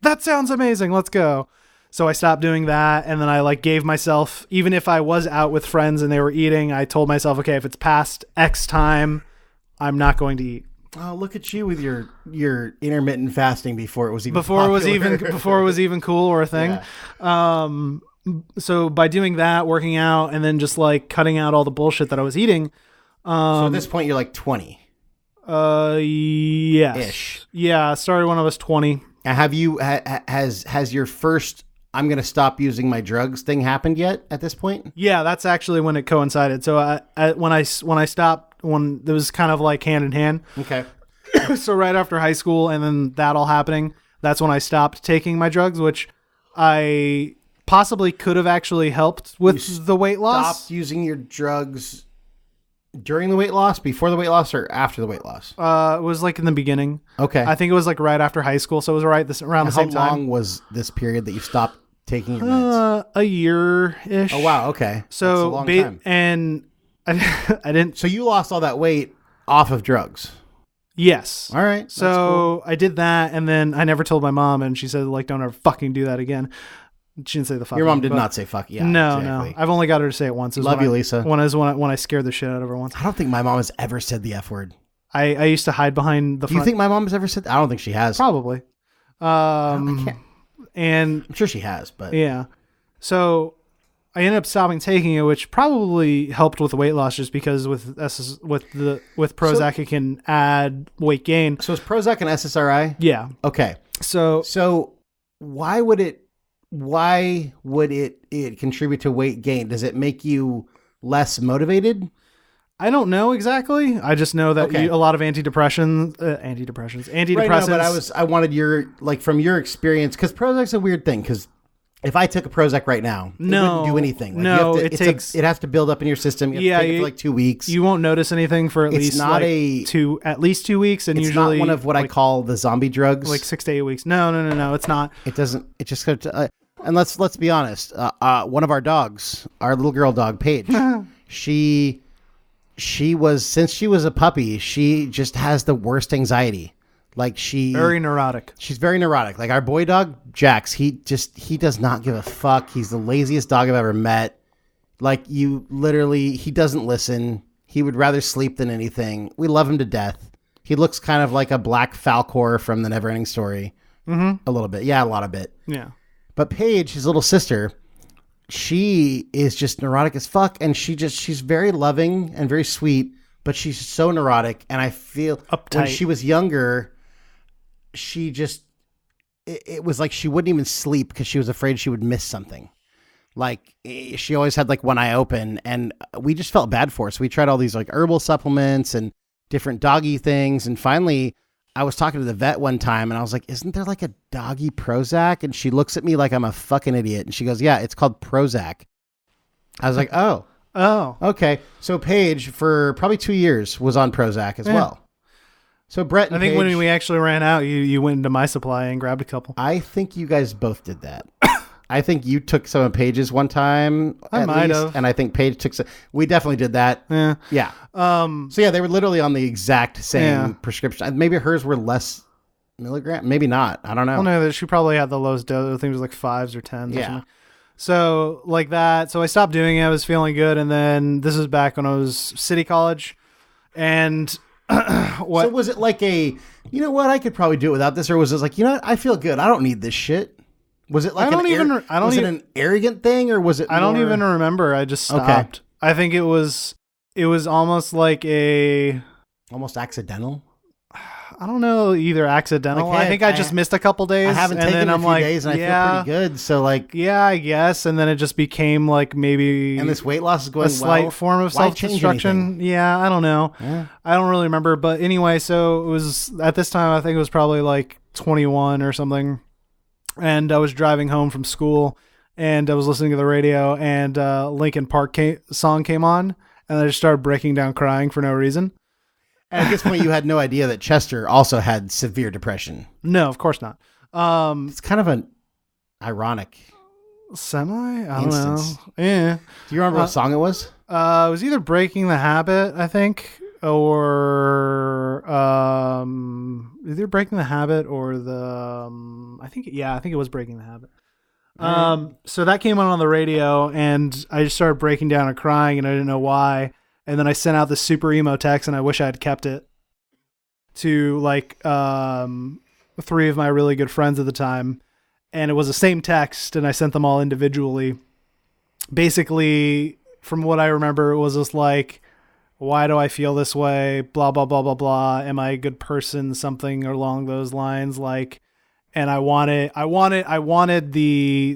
That sounds amazing. Let's go. So I stopped doing that. And then I like gave myself, even if I was out with friends and they were eating, I told myself, okay, if it's past X time, I'm not going to eat. Oh, look at you with your intermittent fasting before it was even before it was even cool or a thing. Yeah. So by doing that, working out, and then just like cutting out all the bullshit that I was eating. So at this point, you're like 20. Yes. Ish. Yeah, I started when I was 20. Have you has your first I'm going to stop using my drugs thing happened yet at this point? Yeah, that's actually when it coincided. So when I stopped, when it was kind of like hand in hand. Okay. So right after high school, and then that all happening, that's when I stopped taking my drugs, which I possibly could have actually helped with the weight loss. Stopped using your drugs during the weight loss, before the weight loss, or after the weight loss? It was like in the beginning. Okay. I think it was like right after high school, so it was around the same time. How long was this period that you stopped taking your meds? A year-ish. Oh wow, okay. So that's a long time. And I didn't. So you lost all that weight off of drugs. Yes. All right. So cool. I did that, and then I never told my mom, and she said, like, don't ever fucking do that again. She didn't say the fuck. Your mom did not say fuck. Yeah. No, exactly. no. I've only got her to say it once. Love you, Lisa. When I scared the shit out of her once. I don't think my mom has ever said the F word. I used to hide behind the front. Do you think my mom has ever said that? I don't think she has. Probably. And I'm sure she has, but yeah. So I ended up stopping taking it, which probably helped with the weight loss, just because with Prozac it can add weight gain. So is Prozac an SSRI? Yeah. Okay. So why would it contribute to weight gain? Does it make you less motivated? I don't know exactly. I just know that a lot of antidepressants. Right, no, but I wanted your, like, from your experience, because Prozac's a weird thing, because if I took a Prozac right now, it wouldn't do anything. Like, it has to build up in your system. You have to take it for like 2 weeks. You won't notice anything for at least 2 weeks, and it's usually not one of what I call the zombie drugs. Like 6 to 8 weeks. No, it's not. It doesn't. It just goes to, and let's be honest. One of our dogs, our little girl dog, Paige, since she was a puppy, she just has the worst anxiety. Like very neurotic. She's very neurotic. Like our boy dog, Jax, he does not give a fuck. He's the laziest dog I've ever met. Like, he doesn't listen. He would rather sleep than anything. We love him to death. He looks kind of like a black Falcor from the Neverending Story. Mm-hmm. A little bit. Yeah, a lot of bit. Yeah. But Paige, his little sister, she is just neurotic as fuck, and she's very loving and very sweet, but she's so neurotic, and I feel uptight. When she was younger, she just, it was like she wouldn't even sleep because she was afraid she would miss something. Like, she always had like one eye open, and we just felt bad for her. So we tried all these like herbal supplements and different doggy things, and finally I was talking to the vet one time, and I was like, isn't there like a doggy Prozac? And she looks at me like I'm a fucking idiot, and she goes, yeah, it's called Prozac. I was like, oh, okay. So Paige, for probably 2 years, was on Prozac as well. So Brett and I think Paige, when we actually ran out, you went into my supply and grabbed a couple. I think you guys both did that. I think you took some of Paige's one time. I might have. And I think Paige took some. We definitely did that. Yeah. So yeah, they were literally on the exact same prescription. Maybe hers were less milligram. Maybe not. I don't know. Well, no, she probably had the lowest dose. I think it was like 5s or 10s. Yeah. Or something. So like that. So I stopped doing it. I was feeling good. And then this is back when I was City College. And what? So was it like you know what? I could probably do it without this. Or was it like, you know what? I feel good. I don't need this shit. Was it like an arrogant thing, or was it? I don't even remember. I just stopped. Okay. I think it was almost like almost accidental. I don't know, either accidental. Like, I think I just missed a couple days. I haven't taken a few days, and I feel pretty good. So like, yeah, I guess. And then it just became like maybe. And this weight loss is going a slight form of self-destruction. Yeah, I don't know. Yeah. I don't really remember, but anyway, so it was at this time. I think it was probably like 21 or something. And I was driving home from school, and I was listening to the radio, and Linkin Park song came on, and I just started breaking down crying for no reason. And at this point, you had no idea that Chester also had severe depression. No, of course not. It's kind of an ironic. Semi? I don't Instance. know. Yeah. Do you remember what song it was? It was either Breaking the Habit, I think, or either Breaking the Habit or I think it was Breaking the Habit. So that came on the radio, and I just started breaking down and crying, and I didn't know why. And then I sent out this super emo text, and I wish I had kept it, to like 3 of my really good friends at the time. And it was the same text, and I sent them all individually. Basically, from what I remember, it was just like, why do I feel this way? Blah, blah, blah, blah, blah. Am I a good person? Something along those lines. Like, and I wanted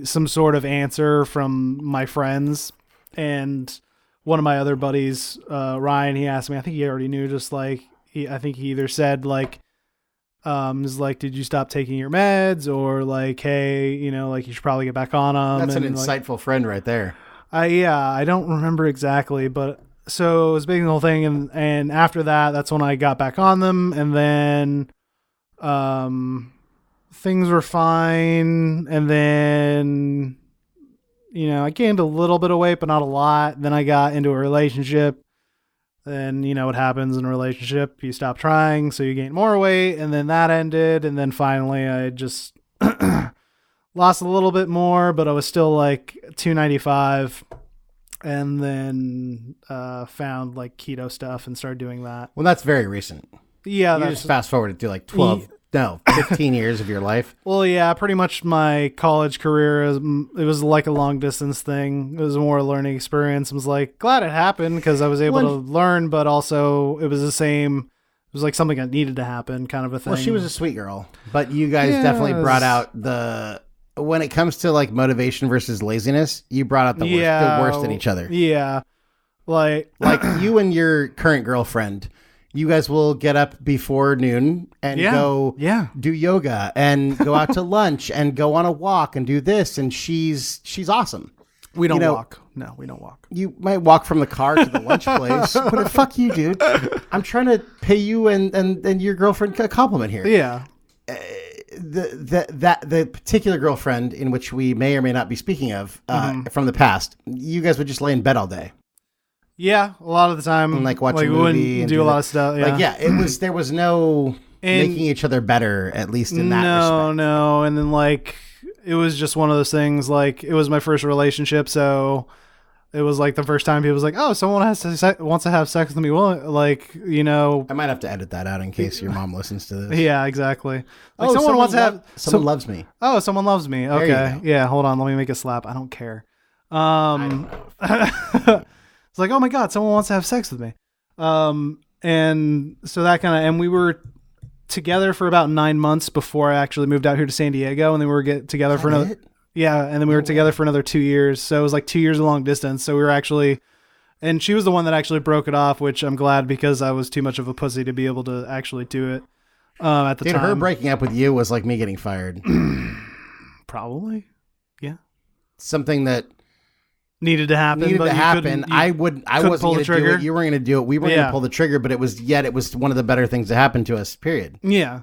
some sort of answer from my friends. And one of my other buddies, Ryan, he asked me, I think he already knew, just like, I think he either said like, is like, did you stop taking your meds, or like, hey, you know, like you should probably get back on them. That's an and insightful friend right there. I don't remember exactly, but so it was big the whole thing, and after that, that's when I got back on them, and then things were fine, and then I gained a little bit of weight, but not a lot. Then I got into a relationship. Then you know what happens in a relationship. You stop trying, so you gain more weight, and then that ended, and then finally I just lost a little bit more, but I was still like 295, and then found like keto stuff and started doing that. Well, that's very recent. Yeah, You that's just fast forward to like 15 years of your life. well, yeah, pretty much my college career it was like a long distance thing. It was more a learning experience. I was like glad it happened because I was able to learn, but also it was the same. It was like something that needed to happen, kind of a thing. Well, she was a sweet girl, but you guys definitely brought out when it comes to like motivation versus laziness, you brought out the worst in each other. Yeah, like you and your current girlfriend. You guys will get up before noon and go do yoga and go out to lunch and go on a walk and do this. And she's awesome. We don't walk. No, we don't walk. You might walk from the car to the lunch place, but fuck you, dude. I'm trying to pay you and your girlfriend a compliment here. Yeah. The particular girlfriend in which we may or may not be speaking of from the past, you guys would just lay in bed all day. Yeah, a lot of the time, and like watch a movie and do a lot of stuff. Yeah. There was no making each other better, at least in that respect. No, and then like it was just one of those things. Like it was my first relationship, so it was like the first time people was like, "Oh, someone wants to have sex with me." Well, like I might have to edit that out in case your mom listens to this. Yeah, exactly. Like someone wants to have someone loves me. Oh, someone loves me. Okay, yeah. Hold on, let me make a slap. I don't care. It's like, oh my God, someone wants to have sex with me. And so that and we were together for about 9 months before I actually moved out here to San Diego, and then we were together for another. Yeah, and then we were together for another 2 years. So it was like 2 years of long distance. So we were actually, and she was the one that actually broke it off, which I'm glad because I was too much of a pussy to be able to actually do it at the time. Her breaking up with you was like me getting fired. Probably, yeah. Something that needed to happen. I wasn't going to do it. You weren't going to do it. We weren't going to pull the trigger, but it was one of the better things to happen to us, period. Yeah.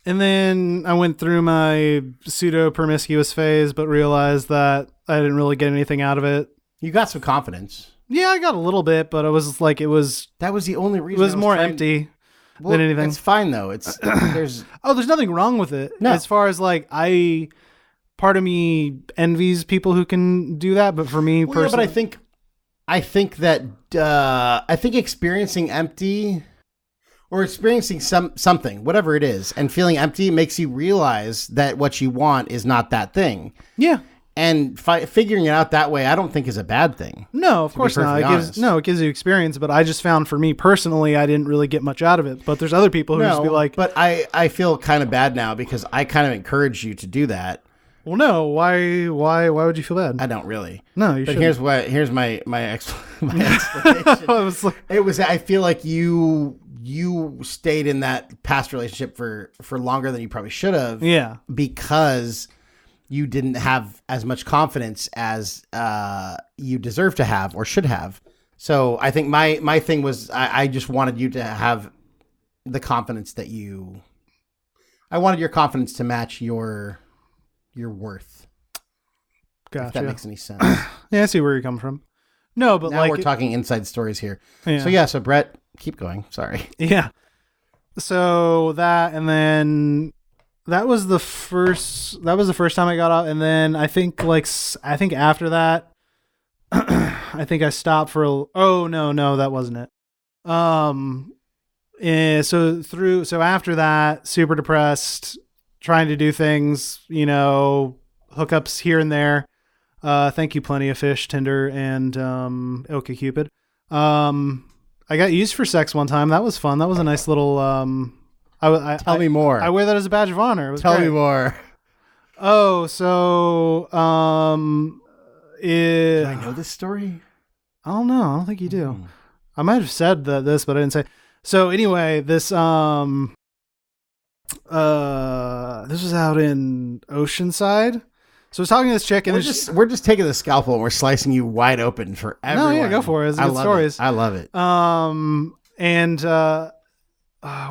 And then I went through my pseudo promiscuous phase, but realized that I didn't really get anything out of it. You got some confidence. Yeah, I got a little bit, but it was like, that was the only reason. It was more empty than anything. It's fine though. There's nothing wrong with it. No. As far as like, part of me envies people who can do that, but for me personally, but I think experiencing empty or experiencing something, whatever it is, and feeling empty makes you realize that what you want is not that thing. Yeah. And figuring it out that way, I don't think is a bad thing. No, of course not. It gives you experience, but I just found for me personally, I didn't really get much out of it. But there's other people who just be like, but I feel kind of bad now because I kind of encourage you to do that. Well, no. Why would you feel bad? I don't really. No, you shouldn't. But here's my explanation. I feel like you stayed in that past relationship for longer than you probably should have. Yeah. Because you didn't have as much confidence as you deserve to have or should have So I think my thing was I just wanted you to have the confidence that I wanted your confidence to match your worth. Gotcha. If that makes any sense. Yeah, I see where you're coming from. No, but Now like we're talking inside stories here. Yeah. So Brett, keep going. Sorry. Yeah. So that, and then that was the first time I got out, and then I think after that, I think I stopped for oh no, that wasn't it. So after that, super depressed, trying to do things, hookups here and there. Thank you, Plenty of Fish, Tinder, and OkCupid. I got used for sex one time. That was fun. That was a nice little. Tell me more. I wear that as a badge of honor. It was Tell great. me more. Oh, so Do I know this story? I don't know. I don't think you do. I might have said this, but I didn't say. So anyway, this was out in Oceanside. So I was talking to this chick, and we're just taking the scalpel and we're slicing you wide open for everyone. No, yeah, go for it. It's good stories. I love it. Oceanside. I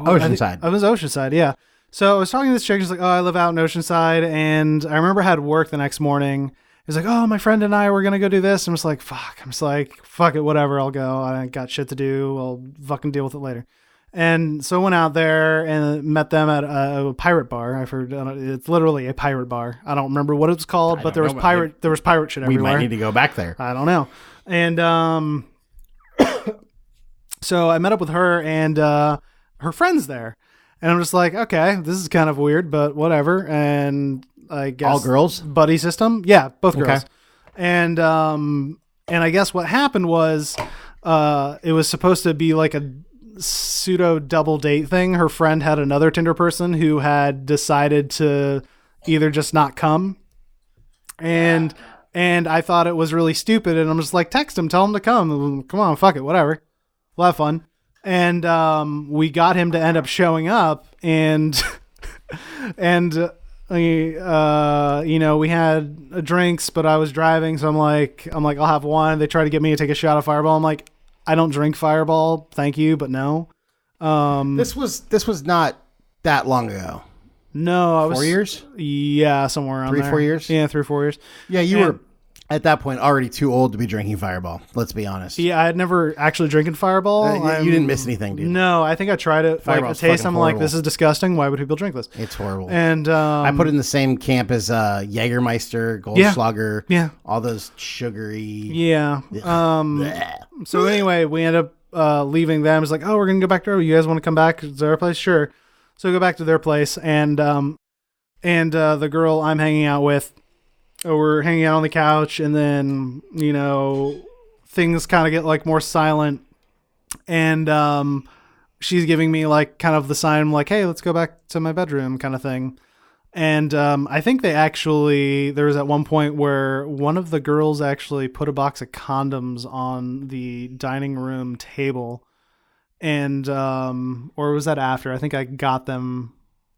was Oceanside, yeah. So I was talking to this chick. She's like, "Oh, I live out in Oceanside," and I remember I had work the next morning. He was like, "Oh, my friend and I were gonna go do this." I'm just like, "Fuck." I'm just like, "Fuck it, whatever. I'll go. I got shit to do. I'll fucking deal with it later." And so I went out there and met them at a pirate bar. I've heard it's literally a pirate bar. I don't remember what it was called, but there was pirate shit everywhere. We might need to go back there. I don't know. And so I met up with her and her friends there. And I'm just like, okay, this is kind of weird, but whatever. And I guess all girls buddy system. Yeah, both girls. Okay. And I guess what happened was it was supposed to be like a pseudo double date thing. Her friend had another Tinder person who had decided to either just not come. And I thought it was really stupid. And I'm just like, text him, tell him to come. Come on, fuck it, whatever. We'll have fun. And we got him to end up showing up, and we had drinks, but I was driving, so I'm like, I'll have one. They try to get me to take a shot of Fireball. I'm like, I don't drink Fireball, thank you, but no. This was not that long ago. No, I was 4 years. Yeah, somewhere around 3-4 years. Yeah, 3-4 years. Yeah, you were at that point already too old to be drinking Fireball. Let's be honest. Yeah, I had never actually drinking Fireball. You didn't miss anything, dude. No, I think I tried it. Fireball's like a taste. fucking I'm like, horrible. this is disgusting. Why would people drink this? It's horrible. And I put it in the same camp as Jägermeister, Goldschlager. Yeah. All those sugary. Yeah. So anyway, we end up leaving them. It's like, oh, we're gonna go back to you guys want to come back to their place? Sure. So we go back to their place, and the girl I'm hanging out with, we're hanging out on the couch, and then things kind of get like more silent, and she's giving me like kind of the sign like, hey, let's go back to my bedroom kind of thing. And I think there was at one point where one of the girls actually put a box of condoms on the dining room table, and or was that after? I think I got them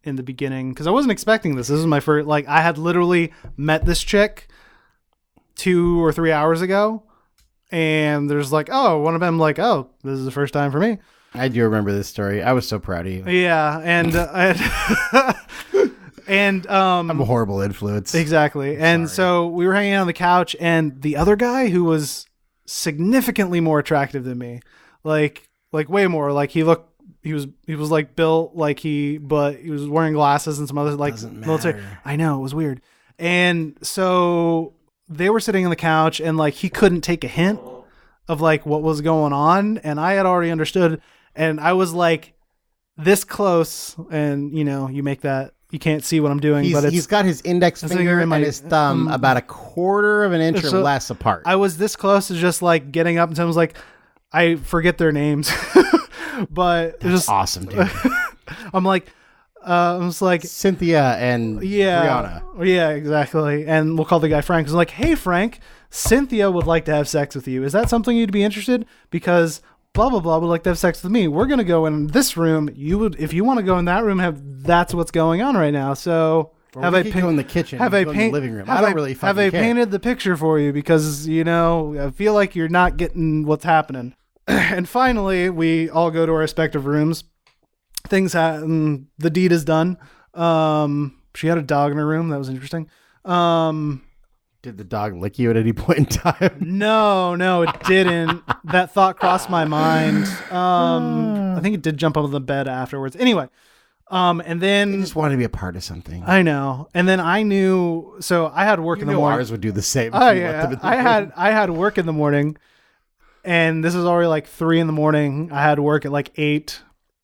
in the beginning because I wasn't expecting this. This was my first, like, I had literally met this chick 2 or 3 hours ago, and there's like, oh, one of them like, oh, this is the first time for me. I do remember this story. I was so proud of you. Yeah, and and I'm a horrible influence. Exactly. And so we were hanging out on the couch, and the other guy, who was significantly more attractive than me, like way more, like he was like built like but he was wearing glasses and some other like military. I know, it was weird. And so they were sitting on the couch, and like he couldn't take a hint of like what was going on, and I had already understood, and I was like this close, and you make that. You can't see what I'm doing, but he's got his index finger and his thumb about a quarter of an inch or less apart. I was this close to just like getting up, and someone was like, I forget their names, but that's just awesome, dude. I'm just like Cynthia and Brianna. Yeah, exactly. And we'll call the guy Frank. I was like, hey, Frank, Cynthia would like to have sex with you. Is that something you'd be interested? Because blah blah blah would like to have sex with me. We're gonna go in this room. If you want to go in that room, that's what's going on right now. So Have I go in the kitchen? Have I I go in the living room? Have I don't really have fucking I care. painted the picture for you because I feel like you're not getting what's happening. And finally, we all go to our respective rooms. Things happen. The deed is done. She had a dog in her room. That was interesting. Did the dog lick you at any point in time? No, it didn't. That thought crossed my mind. I think it did jump on the bed afterwards. Anyway, and then I just wanted to be a part of something. I know. And then I knew. So I had work in the morning. Ours would do the same. Oh yeah, I had work in the morning, and this was already like 3 a.m. I had work at like 8.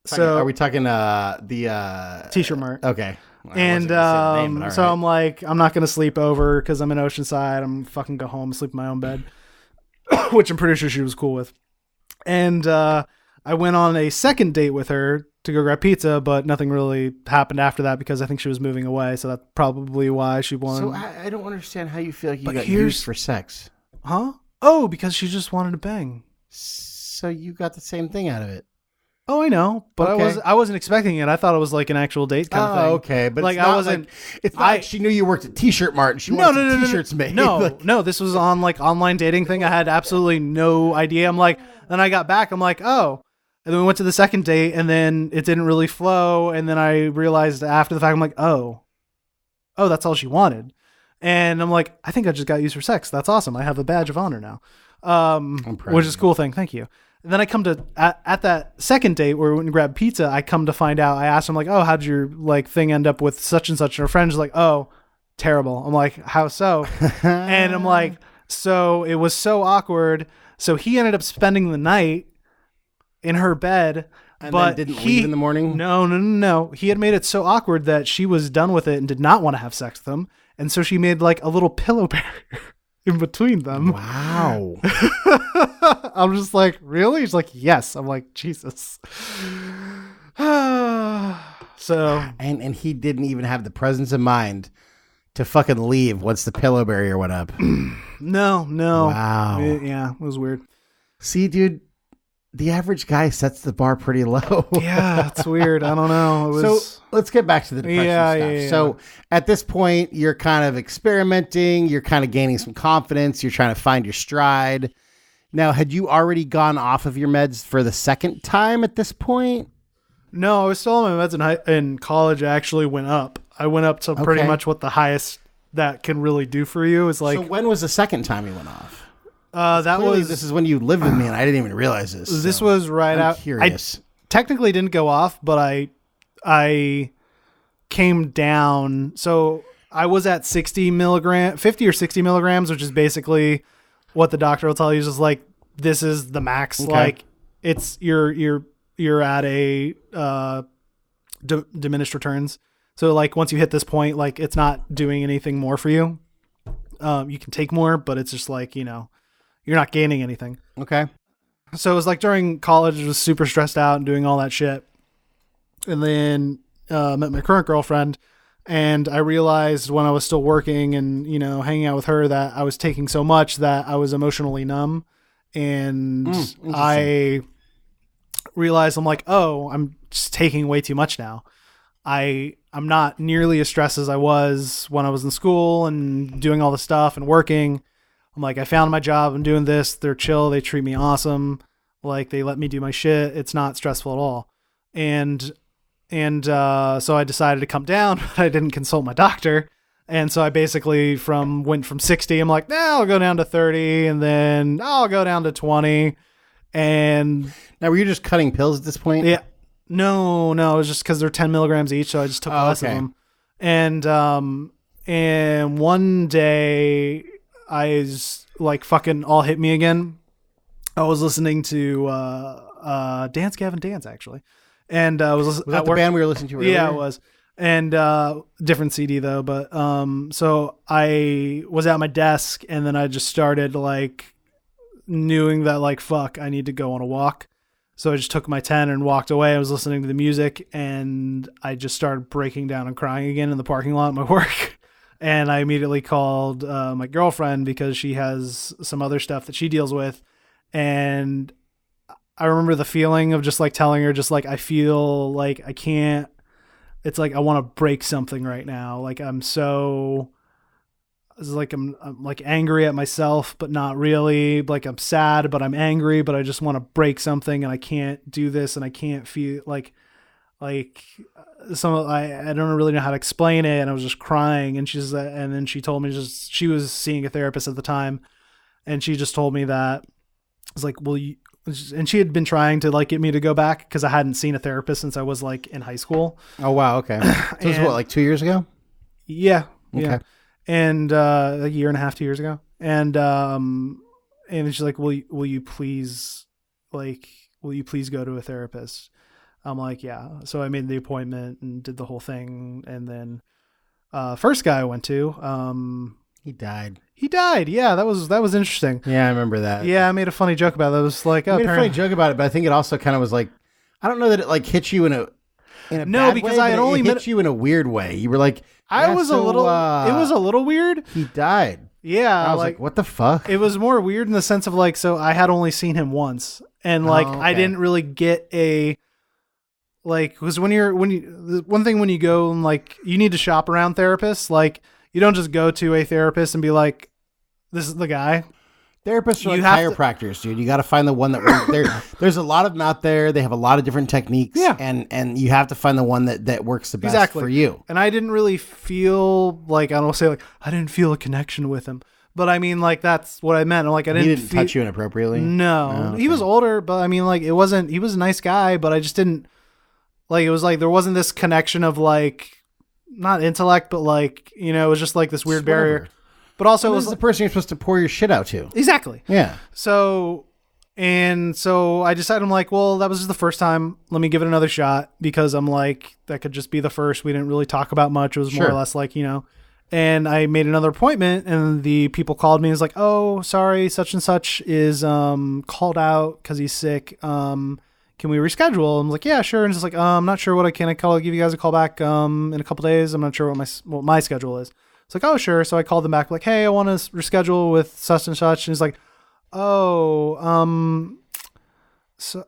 So are we talking the T-shirt mart? Okay. And so I'm like, I'm not gonna sleep over because I'm in Oceanside. I'm fucking go home, sleep in my own bed, which I'm pretty sure she was cool with. And I went on a second date with her to go grab pizza, but nothing really happened after that because I think she was moving away. So that's probably why she wanted. So I don't understand how you feel like you got here's- used for sex. Huh? Oh, because she just wanted to bang. So you got the same thing out of it. Oh, I know, but Okay. I wasn't expecting it. I thought it was like an actual date kind of thing. Okay, but like it's not I wasn't. It's not like she knew you worked at T-shirt Mart and she wanted some T-shirts made. No, Like, no, this was on like online dating thing. I had absolutely no idea. I'm like, then I got back. I'm like, oh, and then we went to the second date, and then it didn't really flow. And then I realized after the fact, I'm like, oh, that's all she wanted. And I'm like, I think I just got used for sex. That's awesome. I have a badge of honor now, I'm proud which of is a you. cool thing. Thank you. And then I come to at that second date where we went and grabbed pizza. I come to find out. I asked him like, "Oh, how'd your like thing end up with such and such?" And her friend's like, "Oh, terrible." I'm like, "How so?" And I'm like, "So it was so awkward." So he ended up spending the night in her bed, And but then didn't he, leave in the morning? No. He had made it so awkward that she was done with it and did not want to have sex with him, and so she made like a little pillow barrier in between them. Wow. I'm just like, really? He's like, yes. I'm like, Jesus. So And he didn't even have the presence of mind to fucking leave once the pillow barrier went up. no. Wow. Yeah, it was weird. See, dude, the average guy sets the bar pretty low. Yeah, it's weird. I don't know. It was So let's get back to the depression Yeah, stuff. yeah. So at this point, you're kind of experimenting. You're kind of gaining some confidence. You're trying to find your stride. Now, had you already gone off of your meds for the second time at this point? no. I was still on my meds in college. I actually went up. I went up to pretty Okay. much what the highest that can really do for you is like. So when was the second time you went off? That Clearly, was this is when you lived with me, and I didn't even realize this. This so was right I'm out. curious. I technically didn't go off, but I came down. So I was at 50 or 60 milligrams, which is basically what the doctor will tell you is like, this is the max. Okay. Like it's you're at a diminished returns. So like once you hit this point, like it's not doing anything more for you. You can take more, but it's just like, you're not gaining anything. Okay. So it was like during college, I was super stressed out and doing all that shit. And then met my current girlfriend, and I realized when I was still working and, hanging out with her that I was taking so much that I was emotionally numb. And I realized I'm like, oh, I'm just taking way too much now. I'm not nearly as stressed as I was when I was in school and doing all the stuff and working. I'm like, I found my job. I'm doing this. They're chill. They treat me awesome. Like they let me do my shit. It's not stressful at all. And so I decided to come down, but I didn't consult my doctor. And so I basically went from 60. I'm like, I'll go down to 30 and then I'll go down to 20. And Now, were you just cutting pills at this point? yeah, no, it was just because they're 10 milligrams each. So I just took less of okay. them. And one day I was like, fucking all hit me again. I was listening to Dance Gavin Dance actually. And was that the band we were listening to earlier? Yeah, it was. And different CD though, but so I was at my desk and then I just started like knowing that like fuck, I need to go on a walk. So I just took my 10 and walked away. I was listening to the music and I just started breaking down and crying again in the parking lot at my work. And I immediately called my girlfriend because she has some other stuff that she deals with. And I remember the feeling of just like telling her just like I feel like I can't it's like I want to break something right now. Like it's like I'm like angry at myself, but not really. Like I'm sad, but I'm angry, but I just want to break something, and I can't do this, and I can't feel like some. I don't really know how to explain it, and I was just crying, and and then she told me she was seeing a therapist at the time, and she just told me that it's like, well, and she had been trying to like get me to go back because I hadn't seen a therapist since I was like in high school. Oh wow, okay. So it was what, like 2 years ago? Yeah. Okay. Yeah. And like a year and a half, 2 years ago. And she's like, will you please go to a therapist? I'm like, yeah. So I made the appointment and did the whole thing. And then first guy I went to, He died. Yeah, that was interesting. Yeah, I remember that. Yeah, I made a funny joke about that. It was like, I made a funny joke about it, but I think it also kind of was like, I don't know that it like hit you in a no, bad because way, I had but only it hit you in a weird way. You were like, it was a little weird. He died. Yeah, I was like, what the fuck? It was more weird in the sense of like, so I had only seen him once, and like okay. I didn't really get a like, because when you go and like you need to shop around therapists, like you don't just go to a therapist and be like, this is the guy. Therapists are You like have chiropractors, dude. You got to find the one that works. There's a lot of them out there. They have a lot of different techniques. Yeah. And you have to find the one that works the best for you. And I didn't really feel like, I don't say like, I didn't feel a connection with him. But I mean, like, that's what I meant. Like, I didn't He didn't touch you inappropriately? No. Oh, okay. He was older, but I mean, like, he was a nice guy, but I just didn't, like, it was like, there wasn't this connection of like, not intellect, but like, you know, it was just like this weird barrier. But also, it was the person you're supposed to pour your shit out to. Exactly. Yeah. So I decided, I'm like, well, that was just the first time. Let me give it another shot, because I'm like, that could just be the first. We didn't really talk about much. It was more or less like, you know, and I made another appointment, and the people called me and was like, oh, sorry, such and such is called out because he's sick. Can we reschedule? I'm like, yeah, sure. And it's like, I'm not sure what I can. Give you guys a call back in a couple days. I'm not sure what my schedule is. It's like, oh, sure. So I called them back like, hey, I want to reschedule with such and such. And he's like, oh, so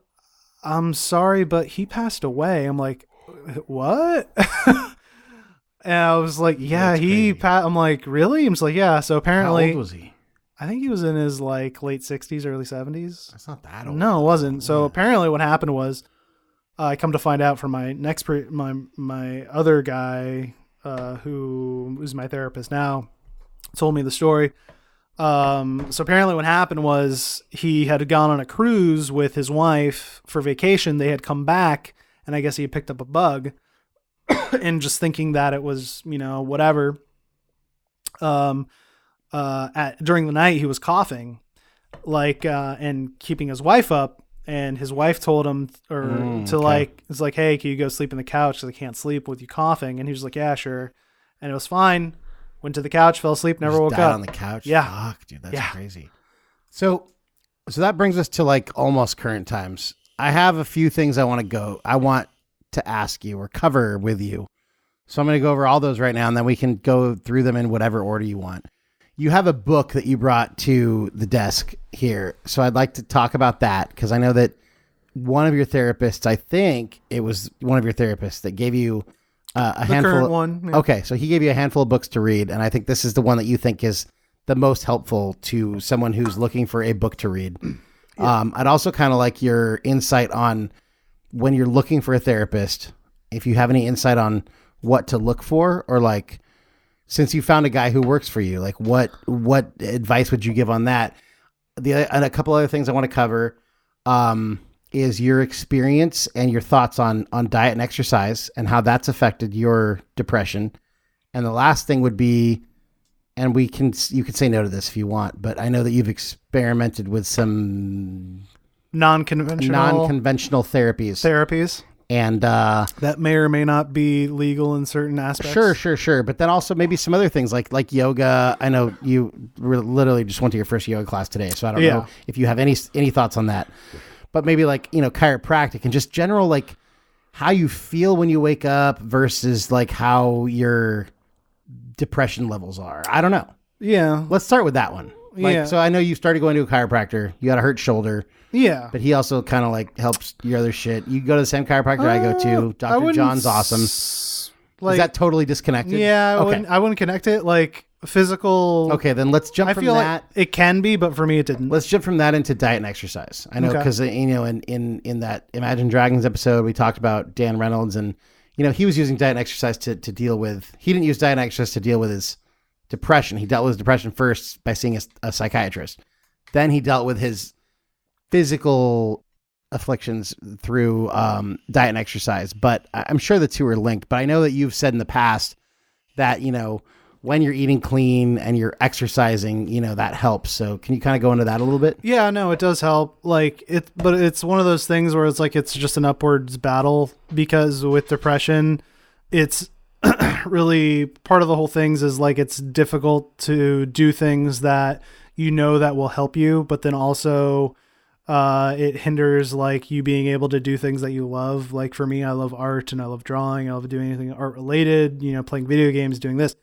I'm sorry, but he passed away. I'm like, what? And I was like, yeah, I'm like, really? I'm just like, yeah. So apparently, how old was he? I think he was in his like late 60s, early 70s. That's not that old. No, it wasn't. So apparently what happened was, I come to find out from my my other guy, who is my therapist now, told me the story. So apparently what happened was he had gone on a cruise with his wife for vacation. They had come back, and I guess he had picked up a bug and just thinking that it was, you know, whatever. During the night he was coughing like, and keeping his wife up, and his wife told him like, it's like, hey, can you go sleep in the couch? 'Cause I can't sleep with you coughing. And he was like, yeah, sure. And it was fine. Went to the couch, fell asleep, never woke up on the couch. Yeah. Fuck, dude, that's crazy. So that brings us to like almost current times. I have a few things I want to ask you or cover with you. So I'm going to go over all those right now, and then we can go through them in whatever order you want. You have a book that you brought to the desk here. So I'd like to talk about that, because I know that one of your therapists, I think it was one of your therapists that gave you a handful. Current one. Yeah. Okay. So he gave you a handful of books to read. And I think this is the one that you think is the most helpful to someone who's looking for a book to read. Yeah. I'd also kind of like your insight on when you're looking for a therapist, if you have any insight on what to look for, or like, since you found a guy who works for you, like what advice would you give on that? And a couple other things I want to cover is your experience and your thoughts on diet and exercise and how that's affected your depression. And the last thing would be, and you can say no to this if you want, but I know that you've experimented with some non-conventional therapies. And that may or may not be legal in certain aspects. Sure. But then also maybe some other things like yoga. I know you literally just went to your first yoga class today, so I don't know if you have any thoughts on that. But maybe like, you know, chiropractic and just general, like how you feel when you wake up versus like how your depression levels are. I don't know. Yeah. Let's start with that one. So I know you started going to a chiropractor. You got a hurt shoulder. Yeah. But he also kind of like helps your other shit. You go to the same chiropractor I go to. Dr. John's awesome. Like, is that totally disconnected? Yeah, Okay. I wouldn't connect it like physical. Okay, then let's jump I from feel that. like it can be, but for me, it didn't. Let's jump from that into diet and exercise. I know Okay. because in that Imagine Dragons episode, we talked about Dan Reynolds, and he was using diet and exercise to deal with. He didn't use diet and exercise to deal with his depression. He dealt with his depression first by seeing a psychiatrist. Then he dealt with his physical afflictions through diet and exercise. But I'm sure the two are linked. But I know that you've said in the past that when you're eating clean and you're exercising, that helps. So can you kind of go into that a little bit? Yeah, no, it does help. But it's one of those things where it's like it's just an upwards battle, because with depression, it's really part of the whole things is like it's difficult to do things that that will help you, but then also it hinders like you being able to do things that you love. Like for me, I love art and I love drawing. I love doing anything art related, playing video games, doing this.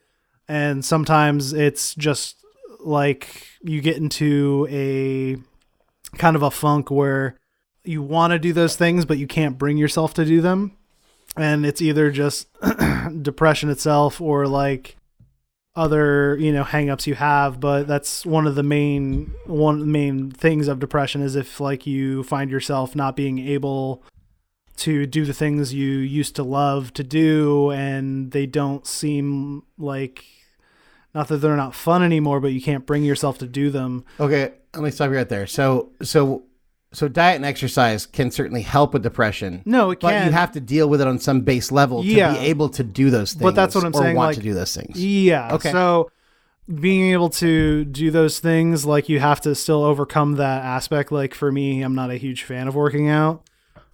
And sometimes it's just like you get into a kind of a funk where you want to do those things, but you can't bring yourself to do them. And it's either just depression itself or like other, hangups you have. But that's one of the main things of depression is if like you find yourself not being able to do the things you used to love to do, and they don't seem like, not that they're not fun anymore, but you can't bring yourself to do them. Okay, let me stop you right there. So diet and exercise can certainly help with depression. No, it but can. you have to deal with it on some base level to be able to do those things. But that's what I'm saying. Or want like, to do those things. Yeah. Okay. So being able to do those things, like you have to still overcome that aspect. Like for me, I'm not a huge fan of working out.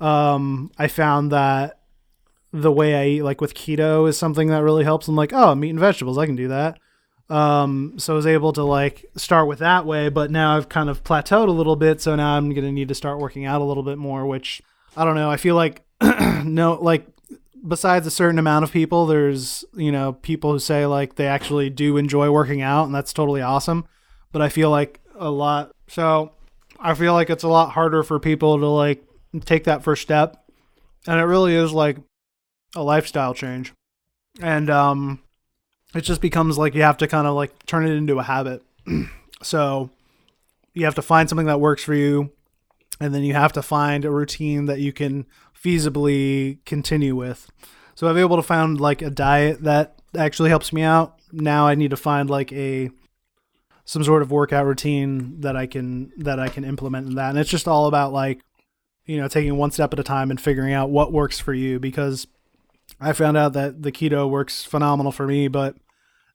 I found that the way I eat, like with keto, is something that really helps. I'm like, oh, meat and vegetables, I can do that. So I was able to like start with that way, but now I've kind of plateaued a little bit. So now I'm going to need to start working out a little bit more, which I don't know. I feel like, besides a certain amount of people, there's, people who say like they actually do enjoy working out, and that's totally awesome. But I feel like it's a lot harder for people to like take that first step. And it really is like a lifestyle change. And, it just becomes like you have to kind of like turn it into a habit. So you have to find something that works for you, and then you have to find a routine that you can feasibly continue with. So I've been able to find like a diet that actually helps me out. Now I need to find like some sort of workout routine that I can implement in that. And it's just all about like, taking one step at a time and figuring out what works for you, because I found out that the keto works phenomenal for me, but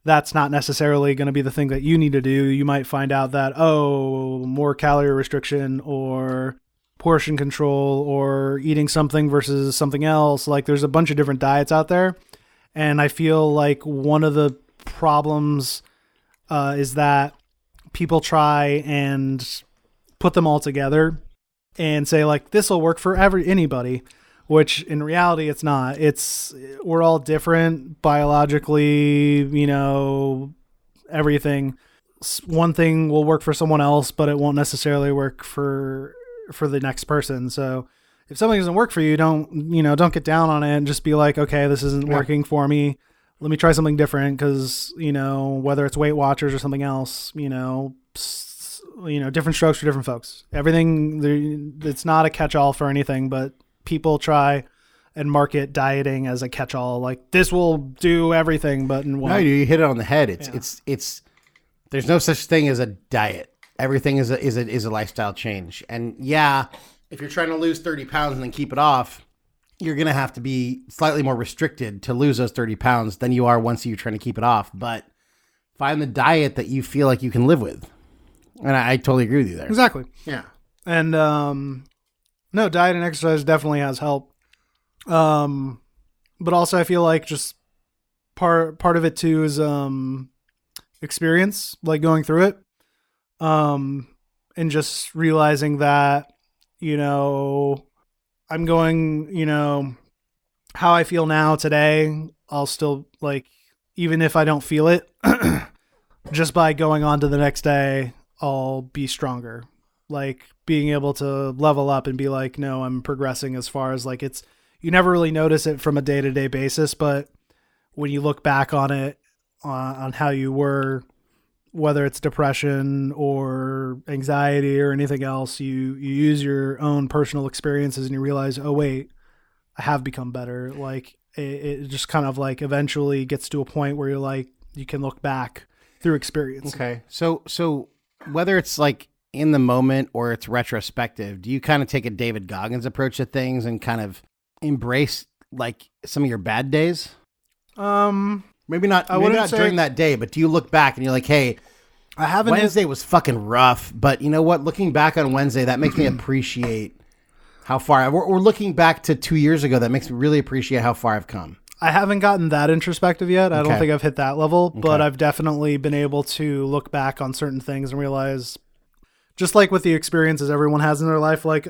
that's not necessarily going to be the thing that you need to do. You might find out that, more calorie restriction or portion control or eating something versus something else. Like there's a bunch of different diets out there. And I feel like one of the problems is that people try and put them all together and say like, this will work for anybody. Which in reality, it's not. We're all different biologically, everything. One thing will work for someone else, but it won't necessarily work for the next person. So if something doesn't work for you, don't get down on it and just be like, okay, this isn't working for me. Let me try something different. Cause whether it's Weight Watchers or something else, different strokes for different folks. Everything, it's not a catch-all for anything, but people try and market dieting as a catch-all, like this will do everything. But no, you hit it on the head. It's there's no such thing as a diet. Everything is a lifestyle change. And yeah, if you're trying to lose 30 pounds and then keep it off, you're gonna have to be slightly more restricted to lose those 30 pounds than you are once you're trying to keep it off. But find the diet that you feel like you can live with. And I totally agree with you there. Exactly. Yeah. And no, diet and exercise definitely has help. But also I feel like just part of it too is experience, like going through it. And just realizing that, I'm going, how I feel now today, I'll still like, even if I don't feel it, just by going on to the next day, I'll be stronger. Like being able to level up and be like, no, I'm progressing as far as like you never really notice it from a day-to-day basis, but when you look back on it, on how you were, whether it's depression or anxiety or anything else, you use your own personal experiences and you realize, oh wait, I have become better. Like it just kind of like eventually gets to a point where you're like, you can look back through experience. Okay. So whether it's like in the moment or it's retrospective, do you kind of take a David Goggins approach to things and kind of embrace like some of your bad days? Maybe not during that day, but do you look back and you're like, hey, I haven't. Wednesday was fucking rough, but you know what? Looking back on Wednesday, that makes me appreciate how far we're looking back to 2 years ago. That makes me really appreciate how far I've come. I haven't gotten that introspective yet. I don't Okay. think I've hit that level, but Okay. I've definitely been able to look back on certain things and realize, just like with the experiences everyone has in their life, like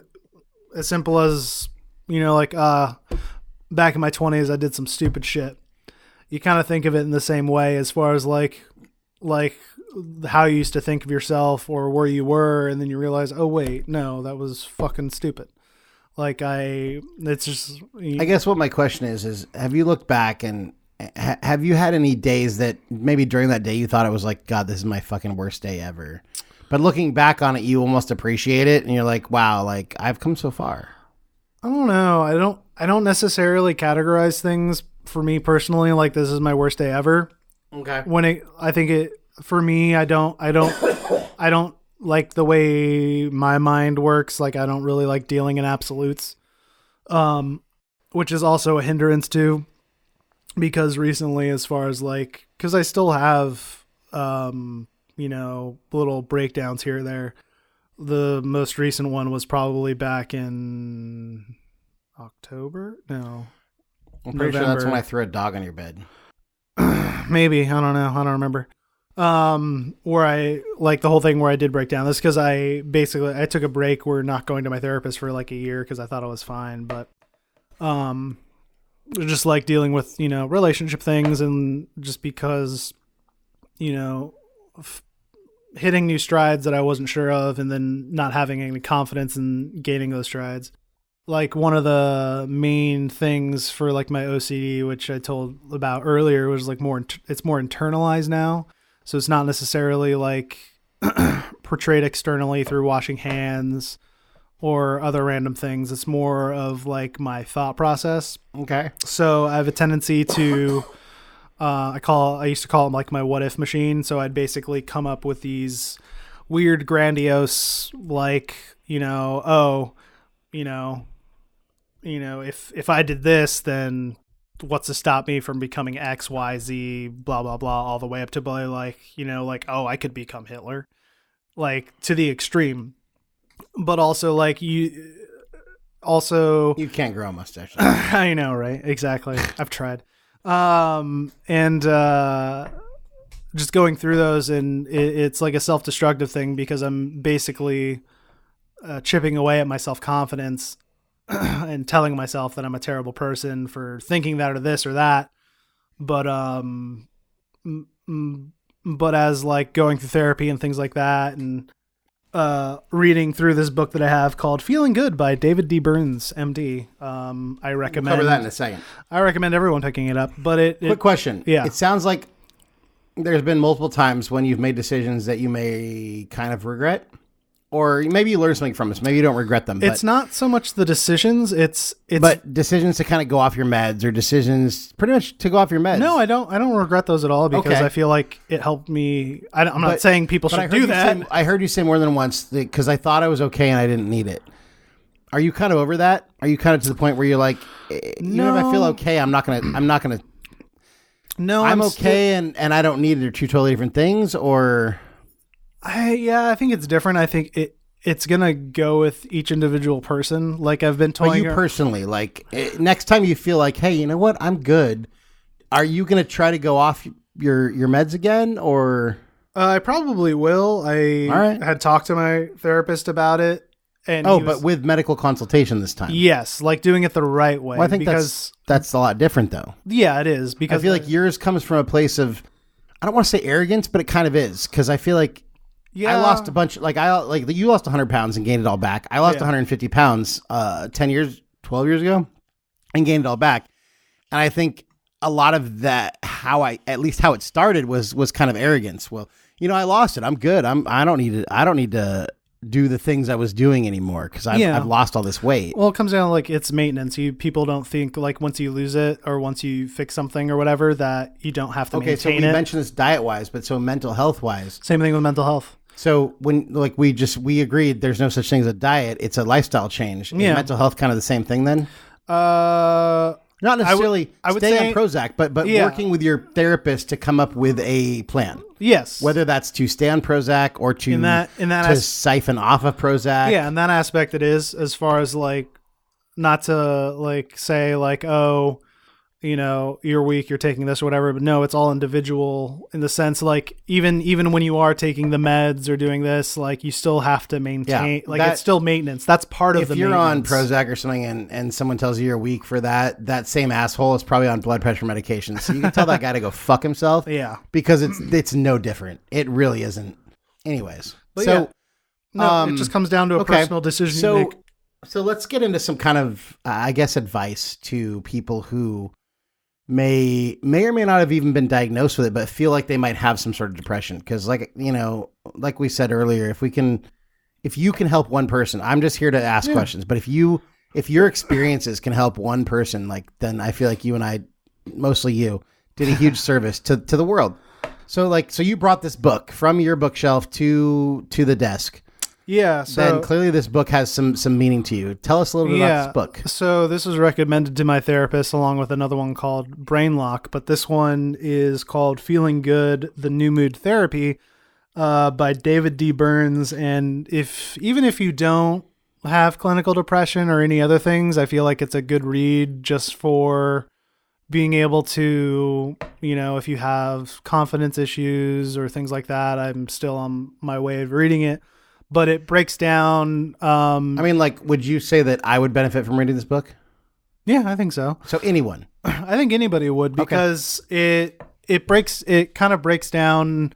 as simple as, like back in my 20s, I did some stupid shit. You kind of think of it in the same way as far as like how you used to think of yourself or where you were, and then you realize, oh wait, no, that was fucking stupid. Like it's just. I guess what my question is have you looked back and have you had any days that maybe during that day you thought it was like, God, this is my fucking worst day ever, but looking back on it, you almost appreciate it, and you're like, wow, like I've come so far. I don't know. I don't necessarily categorize things for me personally like this is my worst day ever. Okay. For me, I don't like the way my mind works. Like I don't really like dealing in absolutes, which is also a hindrance too, because recently, as far as like, because I still have, little breakdowns here or there. The most recent one was probably back in October. No, I'm pretty sure that's November. when I threw a dog on your bed. Maybe. I don't know. I don't remember. Where I like the whole thing where I did break down. This because I took a break. We're not going to my therapist for like a year because I thought I was fine, but just like dealing with relationship things, and just because hitting new strides that I wasn't sure of, and then not having any confidence in gaining those strides. Like one of the main things for like my OCD, which I told about earlier, was like it's more internalized now. So it's not necessarily like portrayed externally through washing hands or other random things. It's more of like my thought process. Okay. So I have a tendency to, I used to call it like my what if machine. So I'd basically come up with these weird, grandiose, like, if I did this, then what's to stop me from becoming X, Y, Z, blah, blah, blah, all the way up to like, oh, I could become Hitler, like to the extreme. But also like you can't grow a mustache. I know, right? Exactly. I've tried. And just going through those, and it's like a self-destructive thing because I'm basically chipping away at my self-confidence and telling myself that I'm a terrible person for thinking that or this or that. But as like going through therapy and things like that, and reading through this book that I have called Feeling Good by David D. Burns, MD. I recommend. We'll cover that in a second. I recommend everyone picking it up. But Quick question. Yeah. It sounds like there's been multiple times when you've made decisions that you may kind of regret. Or maybe you learn something from this. Maybe you don't regret them. It's not so much the decisions. It's but decisions to kind of go off your meds, or decisions pretty much to go off your meds. No, I don't regret those at all because Okay. I feel like it helped me. I'm not saying people should do that. I heard you say more than once because I thought I was okay and I didn't need it. Are you kind of over that? Are you kind of to the point where you're like, even if I feel okay, I'm not gonna. No, I'm okay and I don't need it. Are two totally different things, or. I think it's different. I think it's gonna go with each individual person. Like I've been told. You personally, like next time you feel like, hey, you know what, I'm good. Are you gonna try to go off your meds again, or? I probably will. I had talked to my therapist about it, and but with medical consultation this time. Yes, like doing it the right way. Well, I think that's a lot different, though. Yeah, it is because I feel like yours comes from a place of, I don't want to say arrogance, but it kind of is because I feel like. Yeah. I lost a bunch. You lost 100 pounds and gained it all back. I lost 150 pounds 12 years ago and gained it all back. And I think a lot of that, how it started was kind of arrogance. Well, I lost it. I'm good. I don't need to do the things I was doing anymore because I've lost all this weight. Well, it comes down to like it's maintenance. People don't think like once you lose it or once you fix something or whatever that you don't have to maintain it. Okay, so we mentioned this diet wise, but so mental health wise, same thing with mental health. So when like we agreed there's no such thing as a diet, it's a lifestyle change. Is mental health kind of the same thing then? Not necessarily I would staying on Prozac, but working with your therapist to come up with a plan. Yes. Whether that's to stay on Prozac or to siphon off of Prozac. Yeah, in that aspect it is, as far as like not to like say like, oh, you're weak, you're taking this or whatever, but no, it's all individual in the sense like even when you are taking the meds or doing this, like you still have to maintain it's still maintenance. That's part of the maintenance. If you're on Prozac or something and someone tells you you're weak for that same asshole is probably on blood pressure medication. So you can tell that guy to go fuck himself. Yeah. Because it's no different. It really isn't. Anyways. But it just comes down to a personal decision you make. So let's get into some kind of I guess advice to people who may or may not have even been diagnosed with it, but feel like they might have some sort of depression. Because like we said earlier, if you can help one person, I'm just here to ask questions. But if your experiences can help one person, like then I feel like you and I, mostly you, did a huge service to the world. So you brought this book from your bookshelf to the desk. Yeah, so then clearly this book has some meaning to you. Tell us a little bit about this book. So this was recommended to my therapist along with another one called Brain Lock, but this one is called Feeling Good: The New Mood Therapy by David D. Burns. And even if you don't have clinical depression or any other things, I feel like it's a good read just for being able to, if you have confidence issues or things like that. I'm still on my way of reading it. But it breaks down. Would you say that I would benefit from reading this book? Yeah, I think so. So anyone? I think anybody would, because it kind of breaks down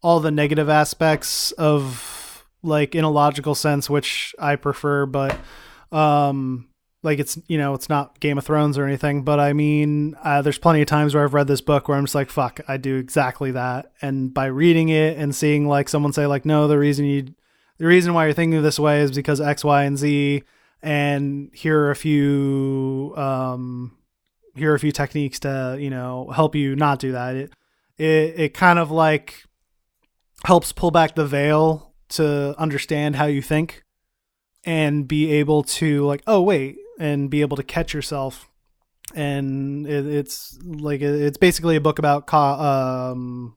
all the negative aspects of like in a logical sense, which I prefer, but it's not Game of Thrones or anything. But I mean, there's plenty of times where I've read this book where I'm just like, fuck, I do exactly that. And by reading it and seeing like someone say like, no, the reason why you're thinking this way is because X, Y, and Z, and here are a few techniques to, help you not do that. It kind of like helps pull back the veil to understand how you think and be able to like, oh wait, and be able to catch yourself. And it's basically a book about cognitive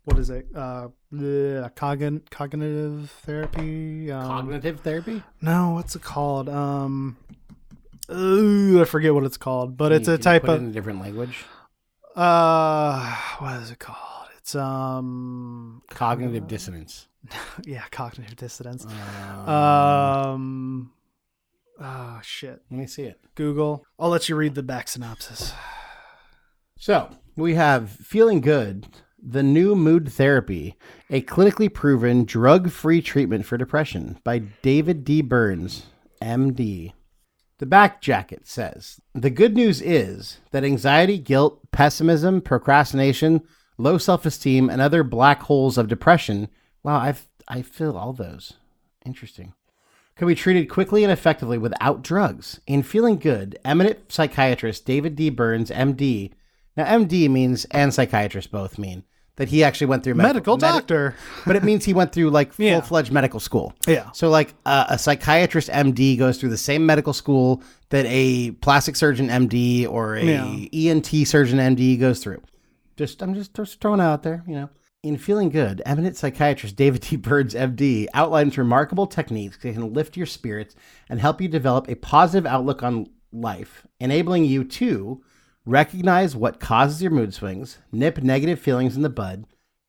therapy. Cognitive therapy? No, what's it called? I forget what it's called, but it's a type of in a different language. What is it called? It's cognitive dissonance. Yeah, cognitive dissonance. Oh, shit. Let me see it. Google. I'll let you read the back synopsis. So, we have Feeling Good: The New Mood Therapy, a clinically proven drug-free treatment for depression by David D. Burns, MD. The back jacket says, the good news is that anxiety, guilt, pessimism, procrastination, low self-esteem, and other black holes of depression, wow, I feel all those. Interesting. Can be treated quickly and effectively without drugs. In Feeling Good, eminent psychiatrist David D. Burns, MD. Now, MD means, and psychiatrist both mean, that he actually went through medical doctor. But it means he went through like full-fledged medical school. Yeah. So like a psychiatrist MD goes through the same medical school that a plastic surgeon MD or a ENT surgeon MD goes through. I'm just throwing it out there, In Feeling Good, eminent psychiatrist David T. Burns, MD, outlines remarkable techniques that can lift your spirits and help you develop a positive outlook on life, enabling you to recognize what causes your mood swings, nip negative feelings in the bud,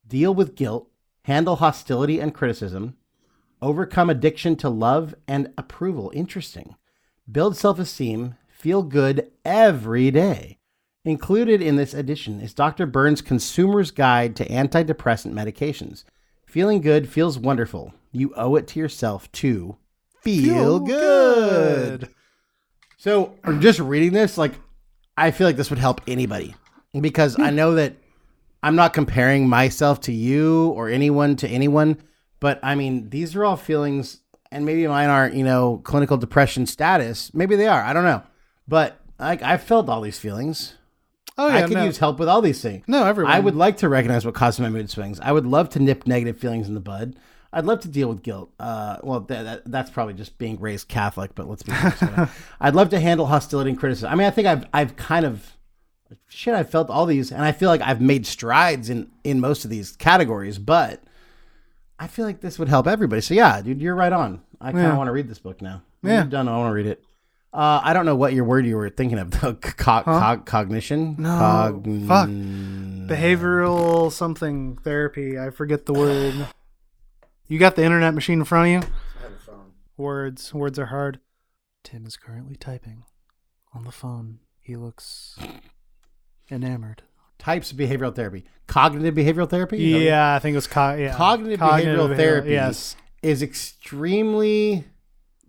deal with guilt, handle hostility and criticism, overcome addiction to love and approval. Interesting. Build self-esteem, feel good every day. Included in this edition is Dr. Burns' Consumer's Guide to Antidepressant Medications. Feeling good feels wonderful. You owe it to yourself to feel good. So, just reading this, like, I feel like this would help anybody. because I know that I'm not comparing myself to you or anyone to anyone, but I mean, these are all feelings, and maybe mine aren't, clinical depression status. Maybe they are. I don't know. But I've felt all these feelings. Oh, yeah. I could use help with all these things. No, everyone. I would like to recognize what causes my mood swings. I would love to nip negative feelings in the bud. I'd love to deal with guilt. That's probably just being raised Catholic, but let's be honest. I'd love to handle hostility and criticism. I mean, I think I've kind of... I've felt all these, and I feel like I've made strides in most of these categories, but I feel like this would help everybody. So yeah, dude, you're right on. I kind of want to read this book now. When you're done, I want to read it. I don't know what your word you were thinking of, though. Cognition? No, fuck. Behavioral something therapy. I forget the word. You got the internet machine in front of you? I have a phone. Words are hard. Tim is currently typing on the phone. He looks... enamored. Types of behavioral therapy. Cognitive behavioral therapy? Yeah, I think it was Cognitive behavioral therapy is extremely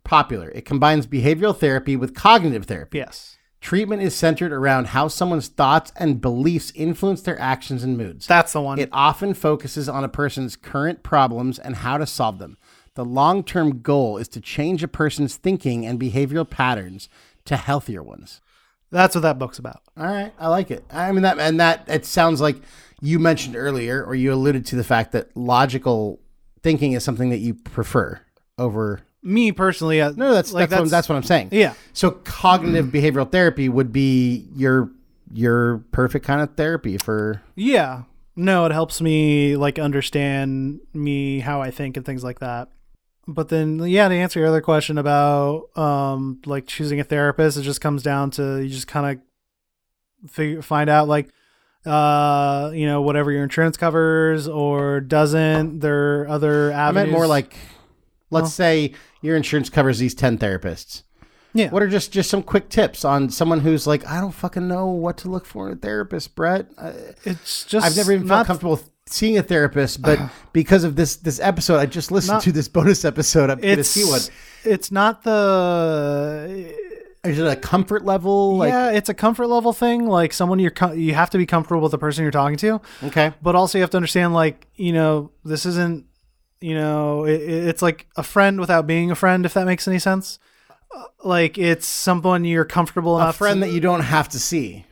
popular. It combines behavioral therapy with cognitive therapy. Yes. Treatment is centered around how someone's thoughts and beliefs influence their actions and moods. That's the one. It often focuses on a person's current problems and how to solve them. The long-term goal is to change a person's thinking and behavioral patterns to healthier ones. That's what that book's about. All right. I like it. I mean, it sounds like you mentioned earlier, or you alluded to the fact that logical thinking is something that you prefer over... Me personally. No, that's what I'm saying. Yeah. So cognitive behavioral therapy would be your perfect kind of therapy for... Yeah. No, it helps me understand me, how I think and things like that. But then, to answer your other question about choosing a therapist, it just comes down to you just kind of find out whatever your insurance covers or doesn't. There are other avenues. I meant more like, let's say your insurance covers these 10 therapists. Yeah. What are just some quick tips on someone who's like, I don't fucking know what to look for in a therapist, Brett? It's just I've never even felt comfortable seeing a therapist, but because of this episode, I just listened to this bonus episode. I'm going to see one. It's not the... Is it a comfort level? Yeah, it's a comfort level thing. Like someone you have to be comfortable with the person you're talking to. Okay. But also you have to understand, this isn't, it's like a friend without being a friend, if that makes any sense. It's someone you're comfortable enough. A friend that you don't have to see.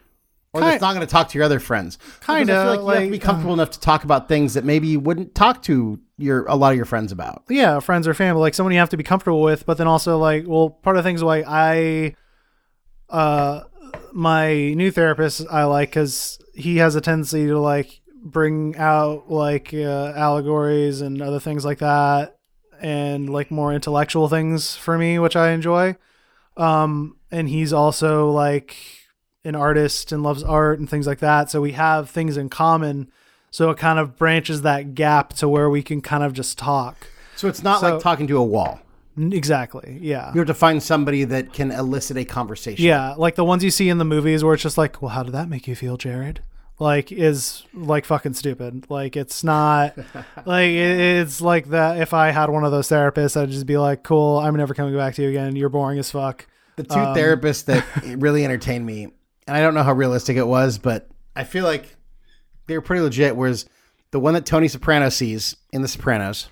Or that's not going to talk to your other friends. Kind of. I feel like you have to be comfortable enough to talk about things that maybe you wouldn't talk to a lot of your friends about. Yeah, friends or family. Like someone you have to be comfortable with, but then also part of the things why my new therapist I like, because he has a tendency to bring out allegories and other things like that, and more intellectual things for me, which I enjoy. And he's also an artist and loves art and things like that. So we have things in common. So it kind of branches that gap to where we can kind of just talk. So it's not like talking to a wall. Exactly. Yeah. You have to find somebody that can elicit a conversation. Yeah. Like the ones you see in the movies where it's just well, how did that make you feel, Jared? Is fucking stupid. It's not it's like that. If I had one of those therapists, I'd just be cool, I'm never coming back to you again. You're boring as fuck. The two therapists that really entertained me, and I don't know how realistic it was, but I feel like they were pretty legit, was the one that Tony Soprano sees in The Sopranos,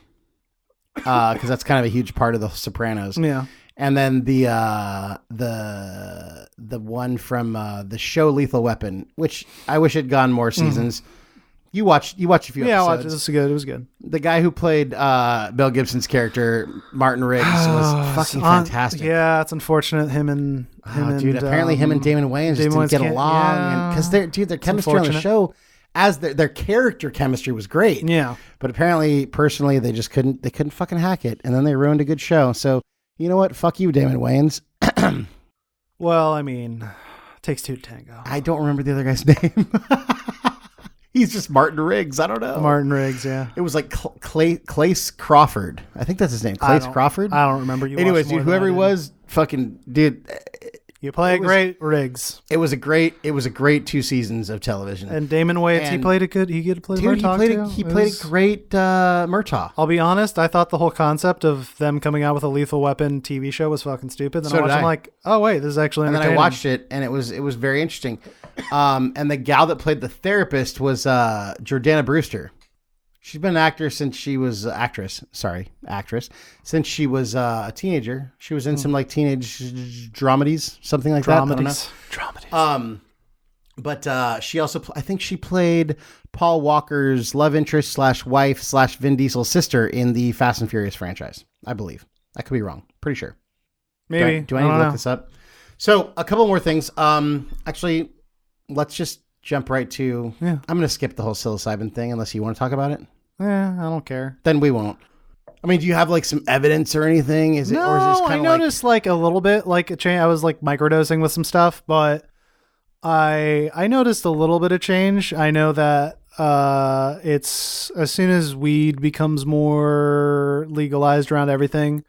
because that's kind of a huge part of The Sopranos. Yeah. And then the one from the show Lethal Weapon, which I wish had gone more seasons. You watched a few episodes. Yeah, I watched it. It was good. It was good. The guy who played Mel Gibson's character, Martin Riggs, was fucking fantastic. Yeah, it's unfortunate him and apparently him and Damon Wayans just didn't get along, because their chemistry on the show, as their character chemistry was great. Yeah, but apparently, personally, they couldn't fucking hack it, and then they ruined a good show. So you know what? Fuck you, Damon Wayans. Well, I mean, takes two to tango. I don't remember the other guy's name. He's just Martin Riggs. I don't know. Martin Riggs, yeah. It was Clace Crawford. I think that's his name. Clace Crawford? I don't remember. Anyways, dude, whoever he was, fucking, dude, You play it great, Riggs. It was a great 2 seasons of television. And Damon Wayans, he played it good. He played Murtaugh, he played a great Murtaugh. I'll be honest, I thought the whole concept of them coming out with a Lethal Weapon TV show was fucking stupid. Then So I watched did it, I'm I. like, oh wait, this is actually And then entertaining. I watched it, and it was very interesting. And the gal that played the therapist was Jordana Brewster. She's been an actor since she was actress. Since she was a teenager. She was in some like teenage dramedies, something like that. I don't know. Dramedies. But she also, I think she played Paul Walker's love interest / wife / Vin Diesel's sister in the Fast and Furious franchise. I believe. I could be wrong. Pretty sure. Maybe. Do I need to look this up? So a couple more things. Actually, let's just jump right to. Yeah. I'm going to skip the whole psilocybin thing unless you want to talk about it. I don't care. Then we won't. I mean, do you have like some evidence or anything? Is it No, or is it just I kind of noticed like a little bit like a change. I was like microdosing with some stuff, but I noticed a little bit of change. I know that it's as soon as weed becomes more legalized around everything.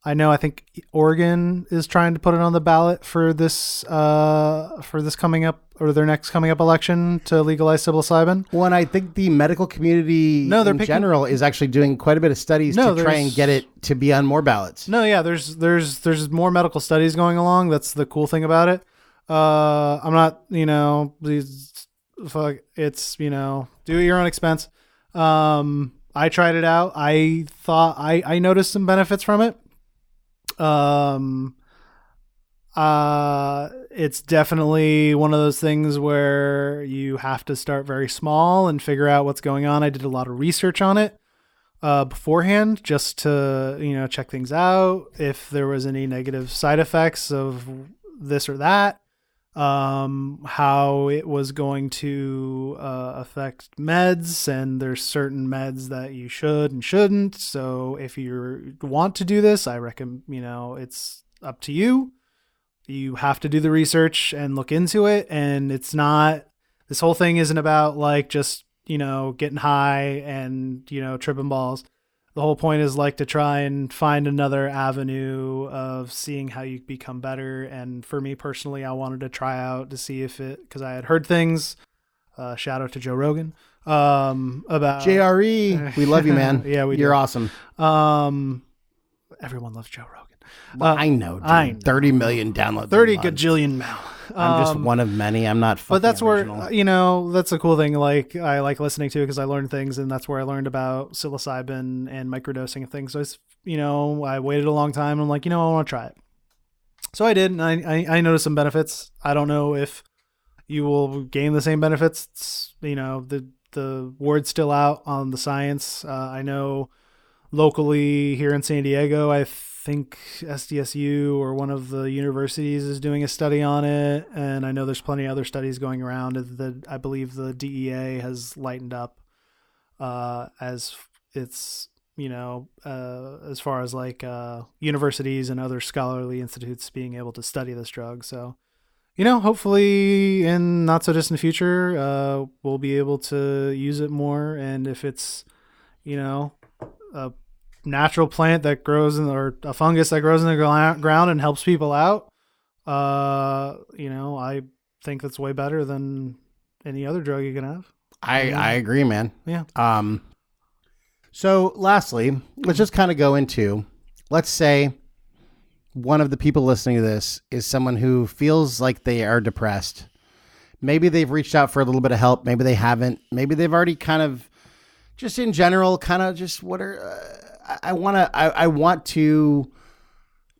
I think Oregon is trying to put it on the ballot for this coming up or their next coming up election to legalize psilocybin. Well, and I think the medical community in general is actually doing quite a bit of studies to try and get it to be on more ballots. No, yeah, there's more medical studies going along. That's the cool thing about it. I'm not, it's, do at your own expense. I tried it out. I thought I noticed some benefits from it. It's definitely one of those things where you have to start very small and figure out what's going on. I did a lot of research on it beforehand just to, check things out. If there was any negative side effects of this or that, how it was going to affect meds, and there's certain meds that you should and shouldn't. So if you want to do this, I recommend, it's up to you. You have to do the research and look into it. And it's not, this whole thing isn't about like just, getting high and, tripping balls. The whole point is like to try and find another avenue of seeing how you become better. And for me personally, I wanted to try out to see if because I had heard things, shout out to Joe Rogan, about JRE. We love you, man. Yeah, You're awesome. Everyone loves Joe Rogan. Well, I know, dude. I know. 30 million downloads. 30 gajillion now. I'm just one of many. I'm not fucking But that's original. where, that's a cool thing. Like I like listening to because I learned things, and that's where I learned about psilocybin and microdosing and things. So it's, I waited a long time. And I'm like, I want to try it. So I did, and I noticed some benefits. I don't know if you will gain the same benefits. It's, the word's still out on the science. I know locally here in San Diego, I think SDSU or one of the universities is doing a study on it, and I know there's plenty of other studies going around. I believe the DEA has lightened up as it's, as far as like universities and other scholarly institutes being able to study this drug. So, hopefully in not so distant future, we'll be able to use it more. And if it's, a natural plant that grows or a fungus that grows in the ground and helps people out, I think that's way better than any other drug you can have. I agree, man. Yeah. So lastly, let's just kind of go into, let's say one of the people listening to this is someone who feels like they are depressed. Maybe they've reached out for a little bit of help. Maybe they haven't. Maybe they've already kind of just in general, kind of just what are, I want to,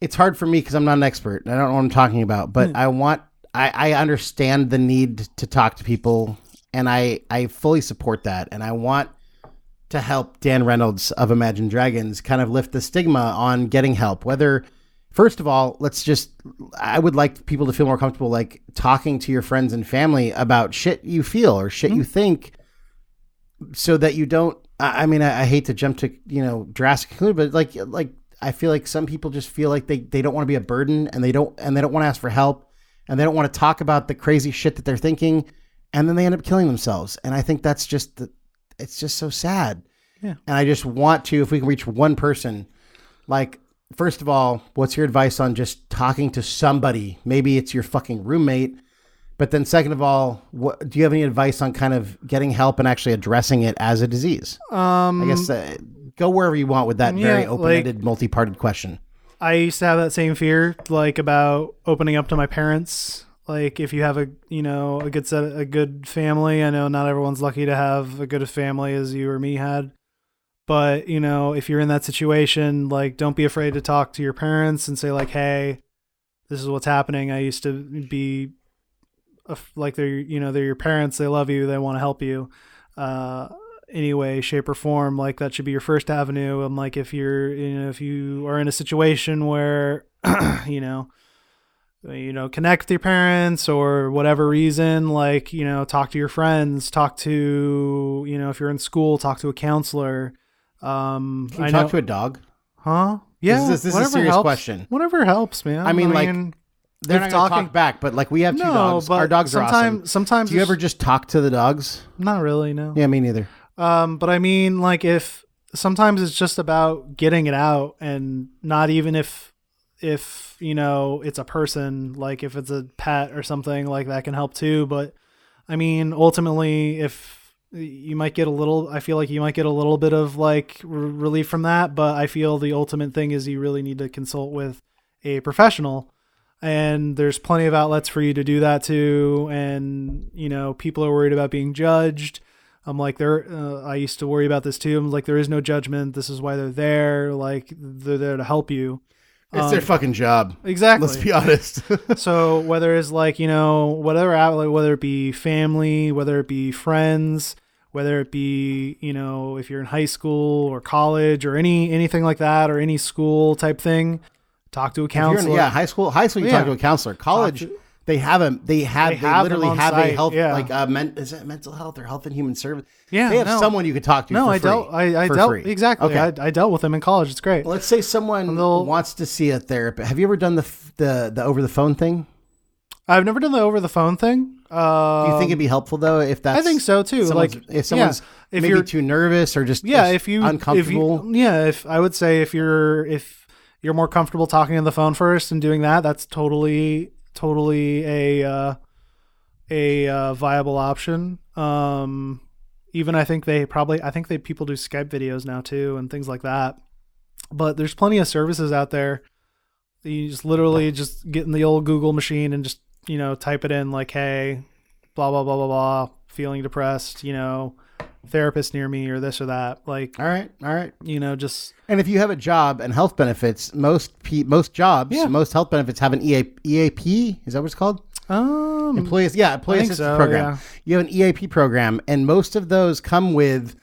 it's hard for me because I'm not an expert and I don't know what I'm talking about, but I understand the need to talk to people, and I fully support that. And I want to help Dan Reynolds of Imagine Dragons kind of lift the stigma on getting help. Whether, first of all, I would like people to feel more comfortable, like talking to your friends and family about shit you feel or shit you think, so that you don't, I mean, I hate to jump to, drastic conclusion, but like, I feel like some people just feel like they don't want to be a burden, and they don't want to ask for help, and they don't want to talk about the crazy shit that they're thinking, and then they end up killing themselves. And I think that's it's just so sad. Yeah. And I just want to, if we can reach one person, like first of all, what's your advice on just talking to somebody? Maybe it's your fucking roommate. But then second of all, do you have any advice on kind of getting help and actually addressing it as a disease? I guess go wherever you want with that very open-ended, multi-parted question. I used to have that same fear, like about opening up to my parents. Like if you have a good family, I know not everyone's lucky to have a good family as you or me had. But, if you're in that situation, like don't be afraid to talk to your parents and say like, hey, this is what's happening. I used to be like they're your parents. They love you. They want to help you. Any way, shape or form, like that should be your first avenue. And like, if if you are in a situation where, connect with your parents or whatever reason, like, talk to your friends, talk to, if you're in school, talk to a counselor. Can you talk to a dog? Huh? Yeah. This is a serious question. Whatever helps, man. I mean, like, they're not going to talk back, but like we have two dogs. Our dogs are awesome. Sometimes do you ever just talk to the dogs? Not really, no. Yeah, me neither. But I mean, like if sometimes it's just about getting it out, and not even if it's a person, like if it's a pet or something, like that can help too. But I mean, ultimately, if you might get I feel like you might get a little bit of like relief from that, but I feel the ultimate thing is you really need to consult with a professional. And there's plenty of outlets for you to do that too. And, people are worried about being judged. I'm like, I used to worry about this too. I'm like, there is no judgment. This is why they're there. Like, they're there to help you. It's their fucking job. Exactly. Let's be honest. So whether it's like, whatever outlet, whether it be family, whether it be friends, whether it be, if you're in high school or college or anything like that, or any school type thing, talk to a counselor. High school, you talk to a counselor. College, they literally have a health, like is it mental health or health and human service? Yeah, they have someone you could talk to. No, for free, I for dealt free. exactly. Okay. I dealt with them in college. It's great. Well, let's say someone wants to see a therapist. Have you ever done the over the phone thing? I've never done the over the phone thing. Do you think it'd be helpful though? If that's, I think so too. Like if someone's if maybe you're too nervous or just uncomfortable. If I would say if you're more comfortable talking on the phone first and doing that, that's totally a viable option. Even I think people do Skype videos now too and things like that. But there's plenty of services out there. You just literally just get in the old Google machine and just, type it in like, hey, blah, blah, blah, blah, blah, feeling depressed, therapist near me or this or that. Like, all right. Just. And if you have a job and health benefits, most jobs, most health benefits have an EAP. Is that what it's called? Employee assistance program. Yeah. You have an EAP program, and most of those come with,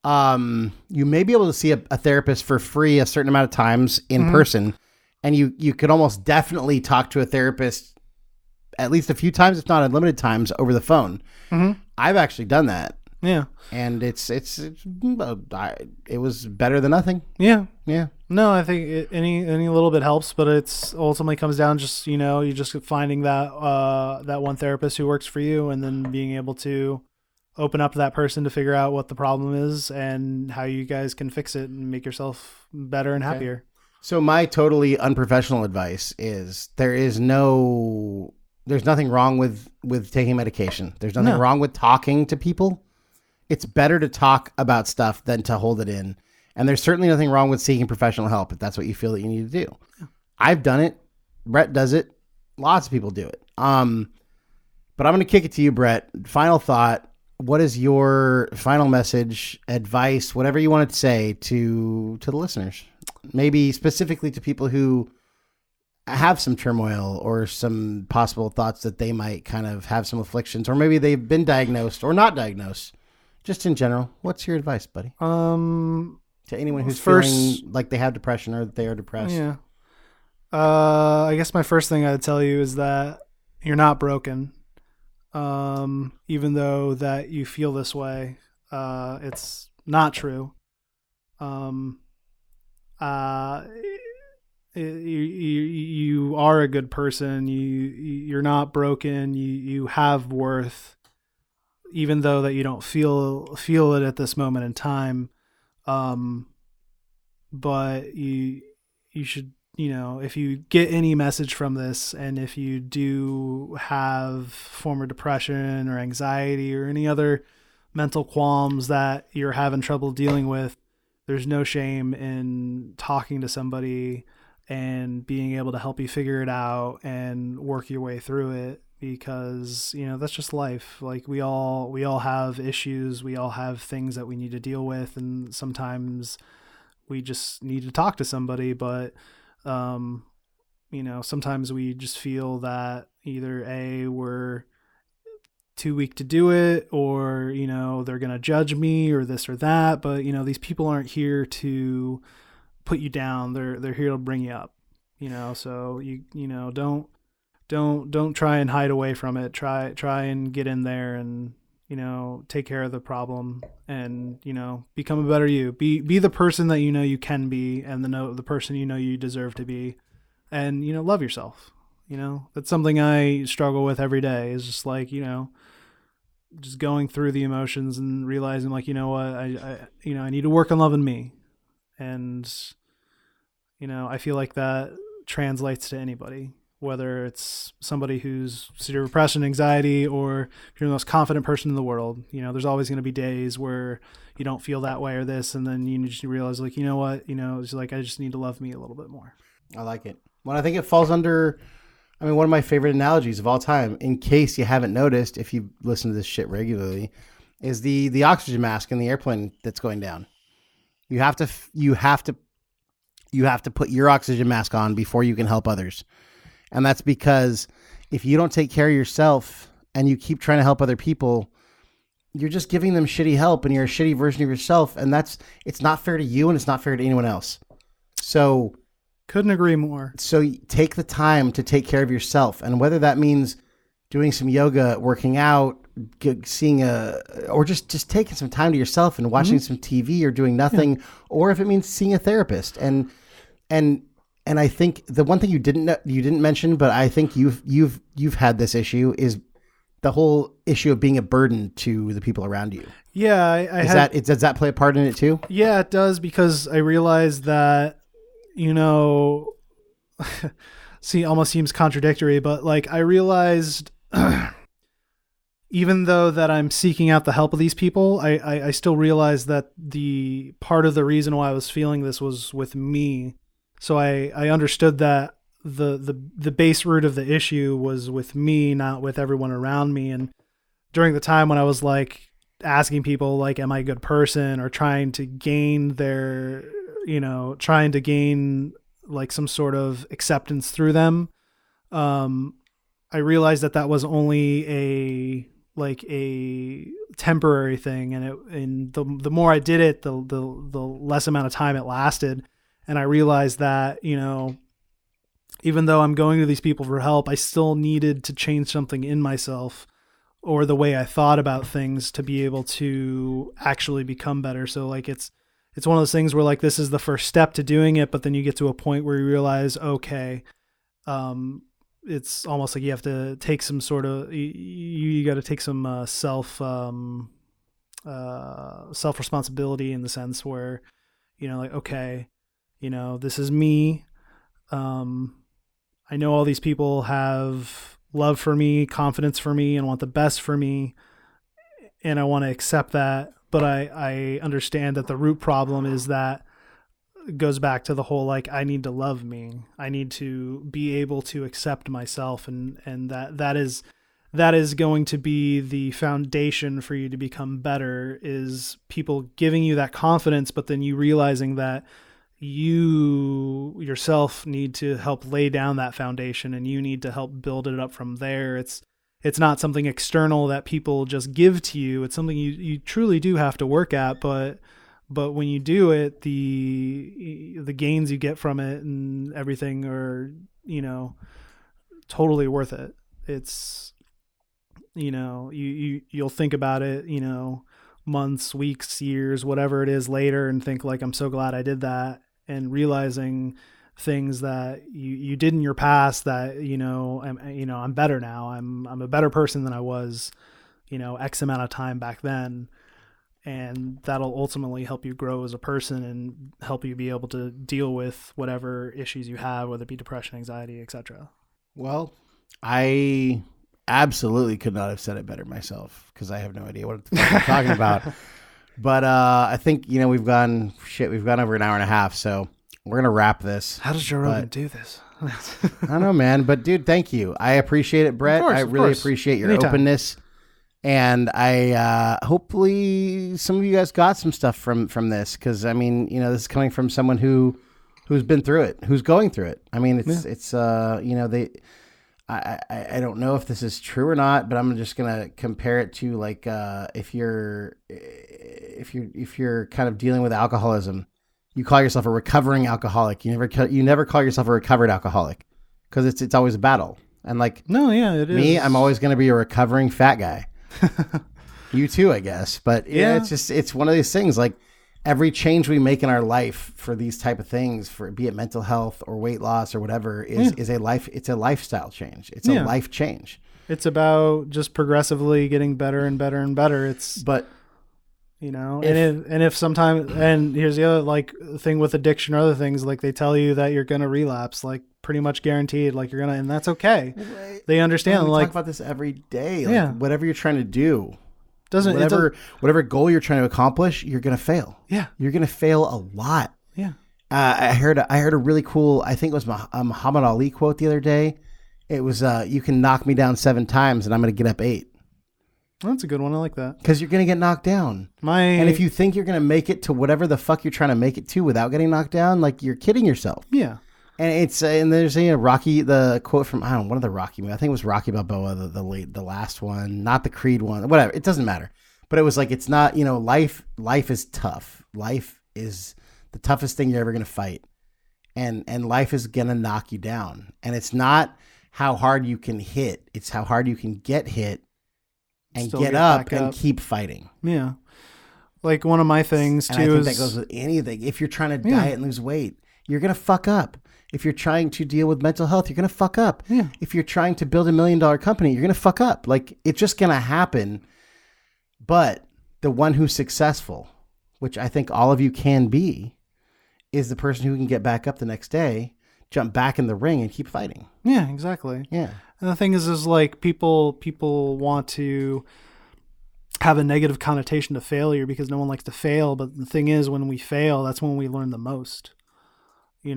you may be able to see a therapist for free a certain amount of times in person. And you could almost definitely talk to a therapist at least a few times, if not unlimited times, over the phone. Mm-hmm. I've actually done that. Yeah, and it was better than nothing. Yeah. No, I think any little bit helps, but it's ultimately comes down just you just finding that one therapist who works for you, and then being able to open up to that person to figure out what the problem is and how you guys can fix it and make yourself better and happier. So my totally unprofessional advice is there's nothing wrong with taking medication. There's nothing wrong with talking to people. It's better to talk about stuff than to hold it in. And there's certainly nothing wrong with seeking professional help if that's what you feel that you need to do. Yeah. I've done it. Brett does it. Lots of people do it. But I'm going to kick it to you, Brett. Final thought. What is your final message, advice, whatever you want to say to the listeners? Maybe specifically to people who have some turmoil or some possible thoughts that they might kind of have some afflictions, or maybe they've been diagnosed or not diagnosed. Just in general, what's your advice, buddy? To anyone who's feeling like they have depression or that they are depressed. Yeah. I guess my first thing I'd tell you is that you're not broken. Even though that you feel this way, it's not true. You are a good person. You're not broken. You have worth, even though that you don't feel it at this moment in time. But you you should, if you get any message from this, and if you do have former depression or anxiety or any other mental qualms that you're having trouble dealing with, there's no shame in talking to somebody and being able to help you figure it out and work your way through it, because that's just life. Like we all have issues, we all have things that we need to deal with, and sometimes we just need to talk to somebody. But sometimes we just feel that either we're too weak to do it, or they're gonna judge me or this or that. But these people aren't here to put you down, they're here to bring you up. So don't try and hide away from it. Try and get in there and take care of the problem, and become a better you. Be the person that you can be, and the person you deserve to be, and love yourself. That's something I struggle with every day, is just like just going through the emotions and realizing like I need to work on loving me. And I feel like that translates to anybody, whether it's somebody who's severe depression, anxiety, or if you're the most confident person in the world. There's always going to be days where you don't feel that way or this, and then you just realize like, it's like, I just need to love me a little bit more. I like it. Well, I think it falls under, one of my favorite analogies of all time, in case you haven't noticed, if you listen to this shit regularly, is the oxygen mask in the airplane that's going down. You have to put your oxygen mask on before you can help others. And that's because if you don't take care of yourself and you keep trying to help other people, you're just giving them shitty help, and you're a shitty version of yourself. And it's not fair to you, and it's not fair to anyone else. So couldn't agree more. So take the time to take care of yourself. And whether that means doing some yoga, working out, or just taking some time to yourself and watching some TV or doing nothing, or if it means seeing a therapist. And I think the one thing you didn't mention, but I think you've had this issue, is the whole issue of being a burden to the people around you. Yeah, does that play a part in it too? Yeah, it does, because I realized that almost seems contradictory, but like I realized even though that I'm seeking out the help of these people, I still realized that the part of the reason why I was feeling this was with me. So I understood that the base root of the issue was with me, not with everyone around me. And during the time when I was like asking people like, am I a good person, or trying to gain like some sort of acceptance through them, I realized that was only a temporary thing. And the more I did it, the less amount of time it lasted. And I realized that, even though I'm going to these people for help, I still needed to change something in myself, or the way I thought about things, to be able to actually become better. So like, it's one of those things where like, this is the first step to doing it, but then you get to a point where you realize, okay, it's almost like you have to take some sort of, you got to take some self responsibility, in the sense where, like, okay, this is me. I know all these people have love for me, confidence for me, and want the best for me, and I want to accept that. But I understand that the root problem is that it goes back to the whole, like, I need to love me. I need to be able to accept myself. And that is going to be the foundation for you to become better, is people giving you that confidence, but then you realizing that you yourself need to help lay down that foundation, and you need to help build it up from there. It's not something external that people just give to you. It's something you truly do have to work at, but when you do it, the gains you get from it and everything are, totally worth it. It's, you'll think about it, months, weeks, years, whatever it is later, and think like, I'm so glad I did that. And realizing things that you did in your past, that, I'm better now. I'm a better person than I was, X amount of time back then. and that'll ultimately help you grow as a person and help you be able to deal with whatever issues you have, whether it be depression, anxiety, etc. Well, I absolutely could not have said it better myself because I have no idea what the fuck I'm talking about. But I think, we've gone over an hour and a half, so we're going to wrap this. How does Joe Rogan do this? I don't know, man. But, dude, thank you. I appreciate it, Brett. I really appreciate your openness. And I hopefully some of you guys got some stuff from this because, this is coming from someone who's been through it, who's going through it. I mean, I don't know if this is true or not, but I'm just gonna compare it to like if you're kind of dealing with alcoholism, you call yourself a recovering alcoholic. You never call yourself a recovered alcoholic because it's always a battle. And like it is. Me, I'm always gonna be a recovering fat guy. You too, I guess. But it's one of these things like. Every change we make in our life for these type of things, for be it mental health or weight loss or whatever, is a life. It's a lifestyle change. It's a life change. It's about just progressively getting better and better and better. And if sometimes, and here's the other thing with addiction or other things, like they tell you that you're gonna relapse, like pretty much guaranteed, like you're gonna, and that's okay. They understand. We talk about this every day. Whatever you're trying to do. Whatever goal you're trying to accomplish, you're gonna fail. Yeah, you're gonna fail a lot. Yeah. I heard a really cool. I think it was Muhammad Ali quote the other day. It was, "You can knock me down 7 times, and I'm gonna get up 8." That's a good one. I like that because you're gonna get knocked down. And if you think you're gonna make it to whatever the fuck you're trying to make it to without getting knocked down, like you're kidding yourself. Yeah. And there's Rocky, the quote from one of the Rocky movies. I think it was Rocky Balboa, the last one, not the Creed one, whatever. It doesn't matter. But it was like, it's not, life is tough. Life is the toughest thing you're ever going to fight. And life is going to knock you down. And it's not how hard you can hit. It's how hard you can get hit and get up and keep fighting. Yeah. Like one of my things too, I think that goes with anything. If you're trying to diet and lose weight, you're going to fuck up. If you're trying to deal with mental health, you're going to fuck up. Yeah. If you're trying to build $1 million company, you're going to fuck up. Like, it's just going to happen. But the one who's successful, which I think all of you can be, is the person who can get back up the next day, jump back in the ring, and keep fighting. Yeah, exactly. Yeah. And the thing is like people want to have a negative connotation to failure because no one likes to fail. But the thing is, when we fail, that's when we learn the most. You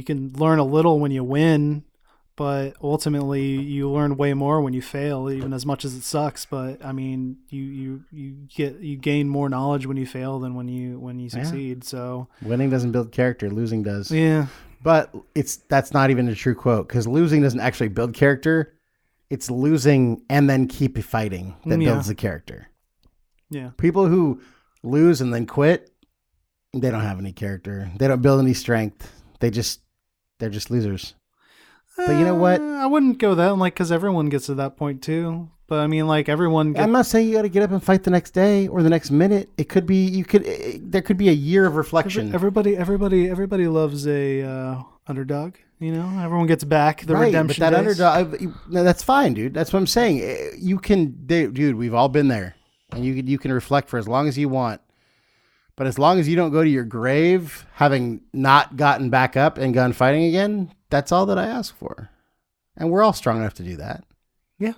can learn a little when you win, but ultimately you learn way more when you fail, even as much as it sucks. But I mean, you gain more knowledge when you fail than when you succeed. So winning doesn't build character, losing does. Yeah. But that's not even a true quote because losing doesn't actually build character. It's losing and then keep fighting that builds the character. Yeah. People who lose and then quit, they don't have any character. They don't build any strength. They're just losers. But you know what? I wouldn't go that because everyone gets to that point too. But I mean, everyone. I'm not saying you got to get up and fight the next day or the next minute. It could be there could be a year of reflection. Everybody loves a underdog. Everyone gets back the redemption. But that underdog, that's fine, dude. That's what I'm saying. You can, dude. We've all been there, and you can reflect for as long as you want. But as long as you don't go to your grave having not gotten back up and gone fighting again, that's all that I ask for. And we're all strong enough to do that. Yeah.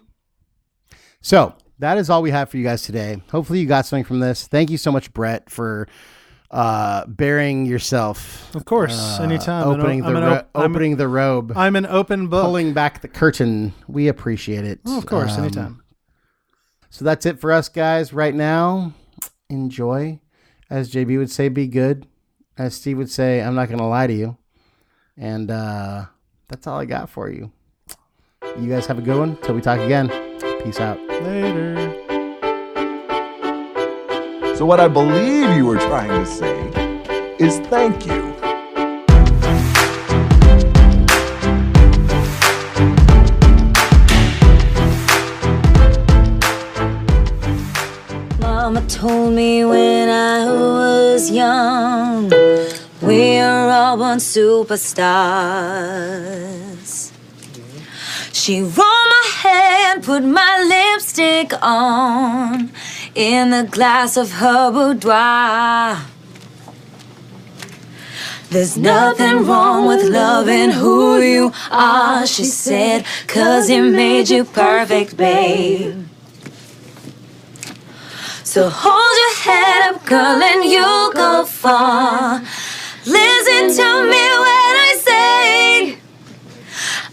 So that is all we have for you guys today. Hopefully you got something from this. Thank you so much, Brett, for bearing yourself. Of course, anytime. Opening the robe. I'm an open book. Pulling back the curtain. We appreciate it. Oh, of course, anytime. So that's it for us, guys. Right now, enjoy. As JB would say, be good. As Steve would say, I'm not going to lie to you. And that's all I got for you. You guys have a good one. Till we talk again. Peace out. Later. So what I believe you were trying to say is thank you. Mama told me when I was young, we're all born superstars. She rolled my hair and put my lipstick on. in the glass of her boudoir. There's nothing wrong with loving who you are, she said, 'cause he made you perfect, babe. So hold your head up, girl, and you'll go far. Listen to me when I say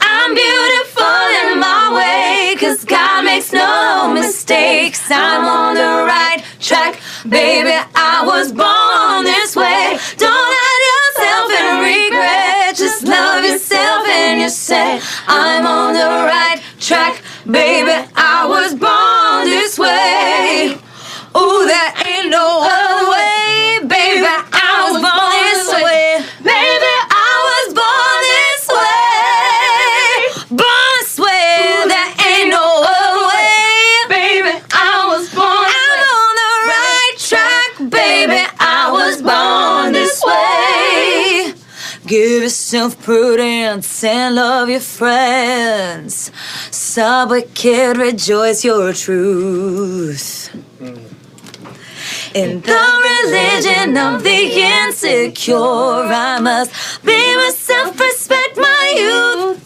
I'm beautiful in my way, 'cause God makes no mistakes. I'm on the right track, baby, I was born this way. Don't hide yourself in regret, just love yourself and you say I'm on the right track, baby, I was born this way. Ooh, there ain't no other way, baby, I was born this way. Baby, I was born this way. Born this way, there ain't no other way. Baby, I was born this way. I'm on the right track, baby, I was born this way. Give yourself prudence and love your friends. Subway kid, rejoice your truth. In the religion of the insecure, I must be myself, respect my youth.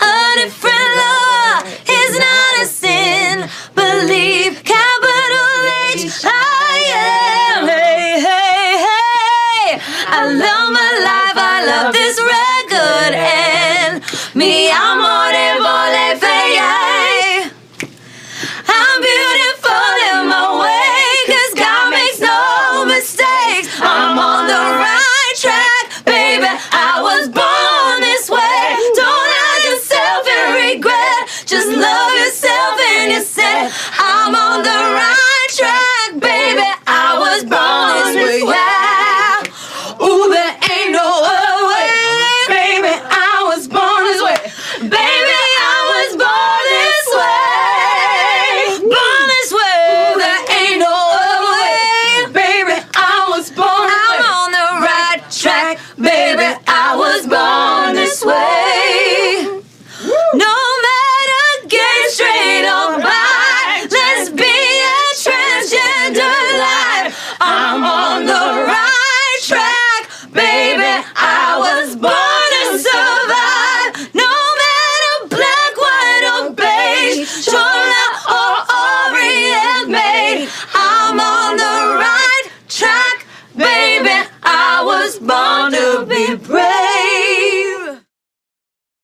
A different law is not a sin. Believe, capital H, I am. Hey, hey, hey. I love my life, I love this.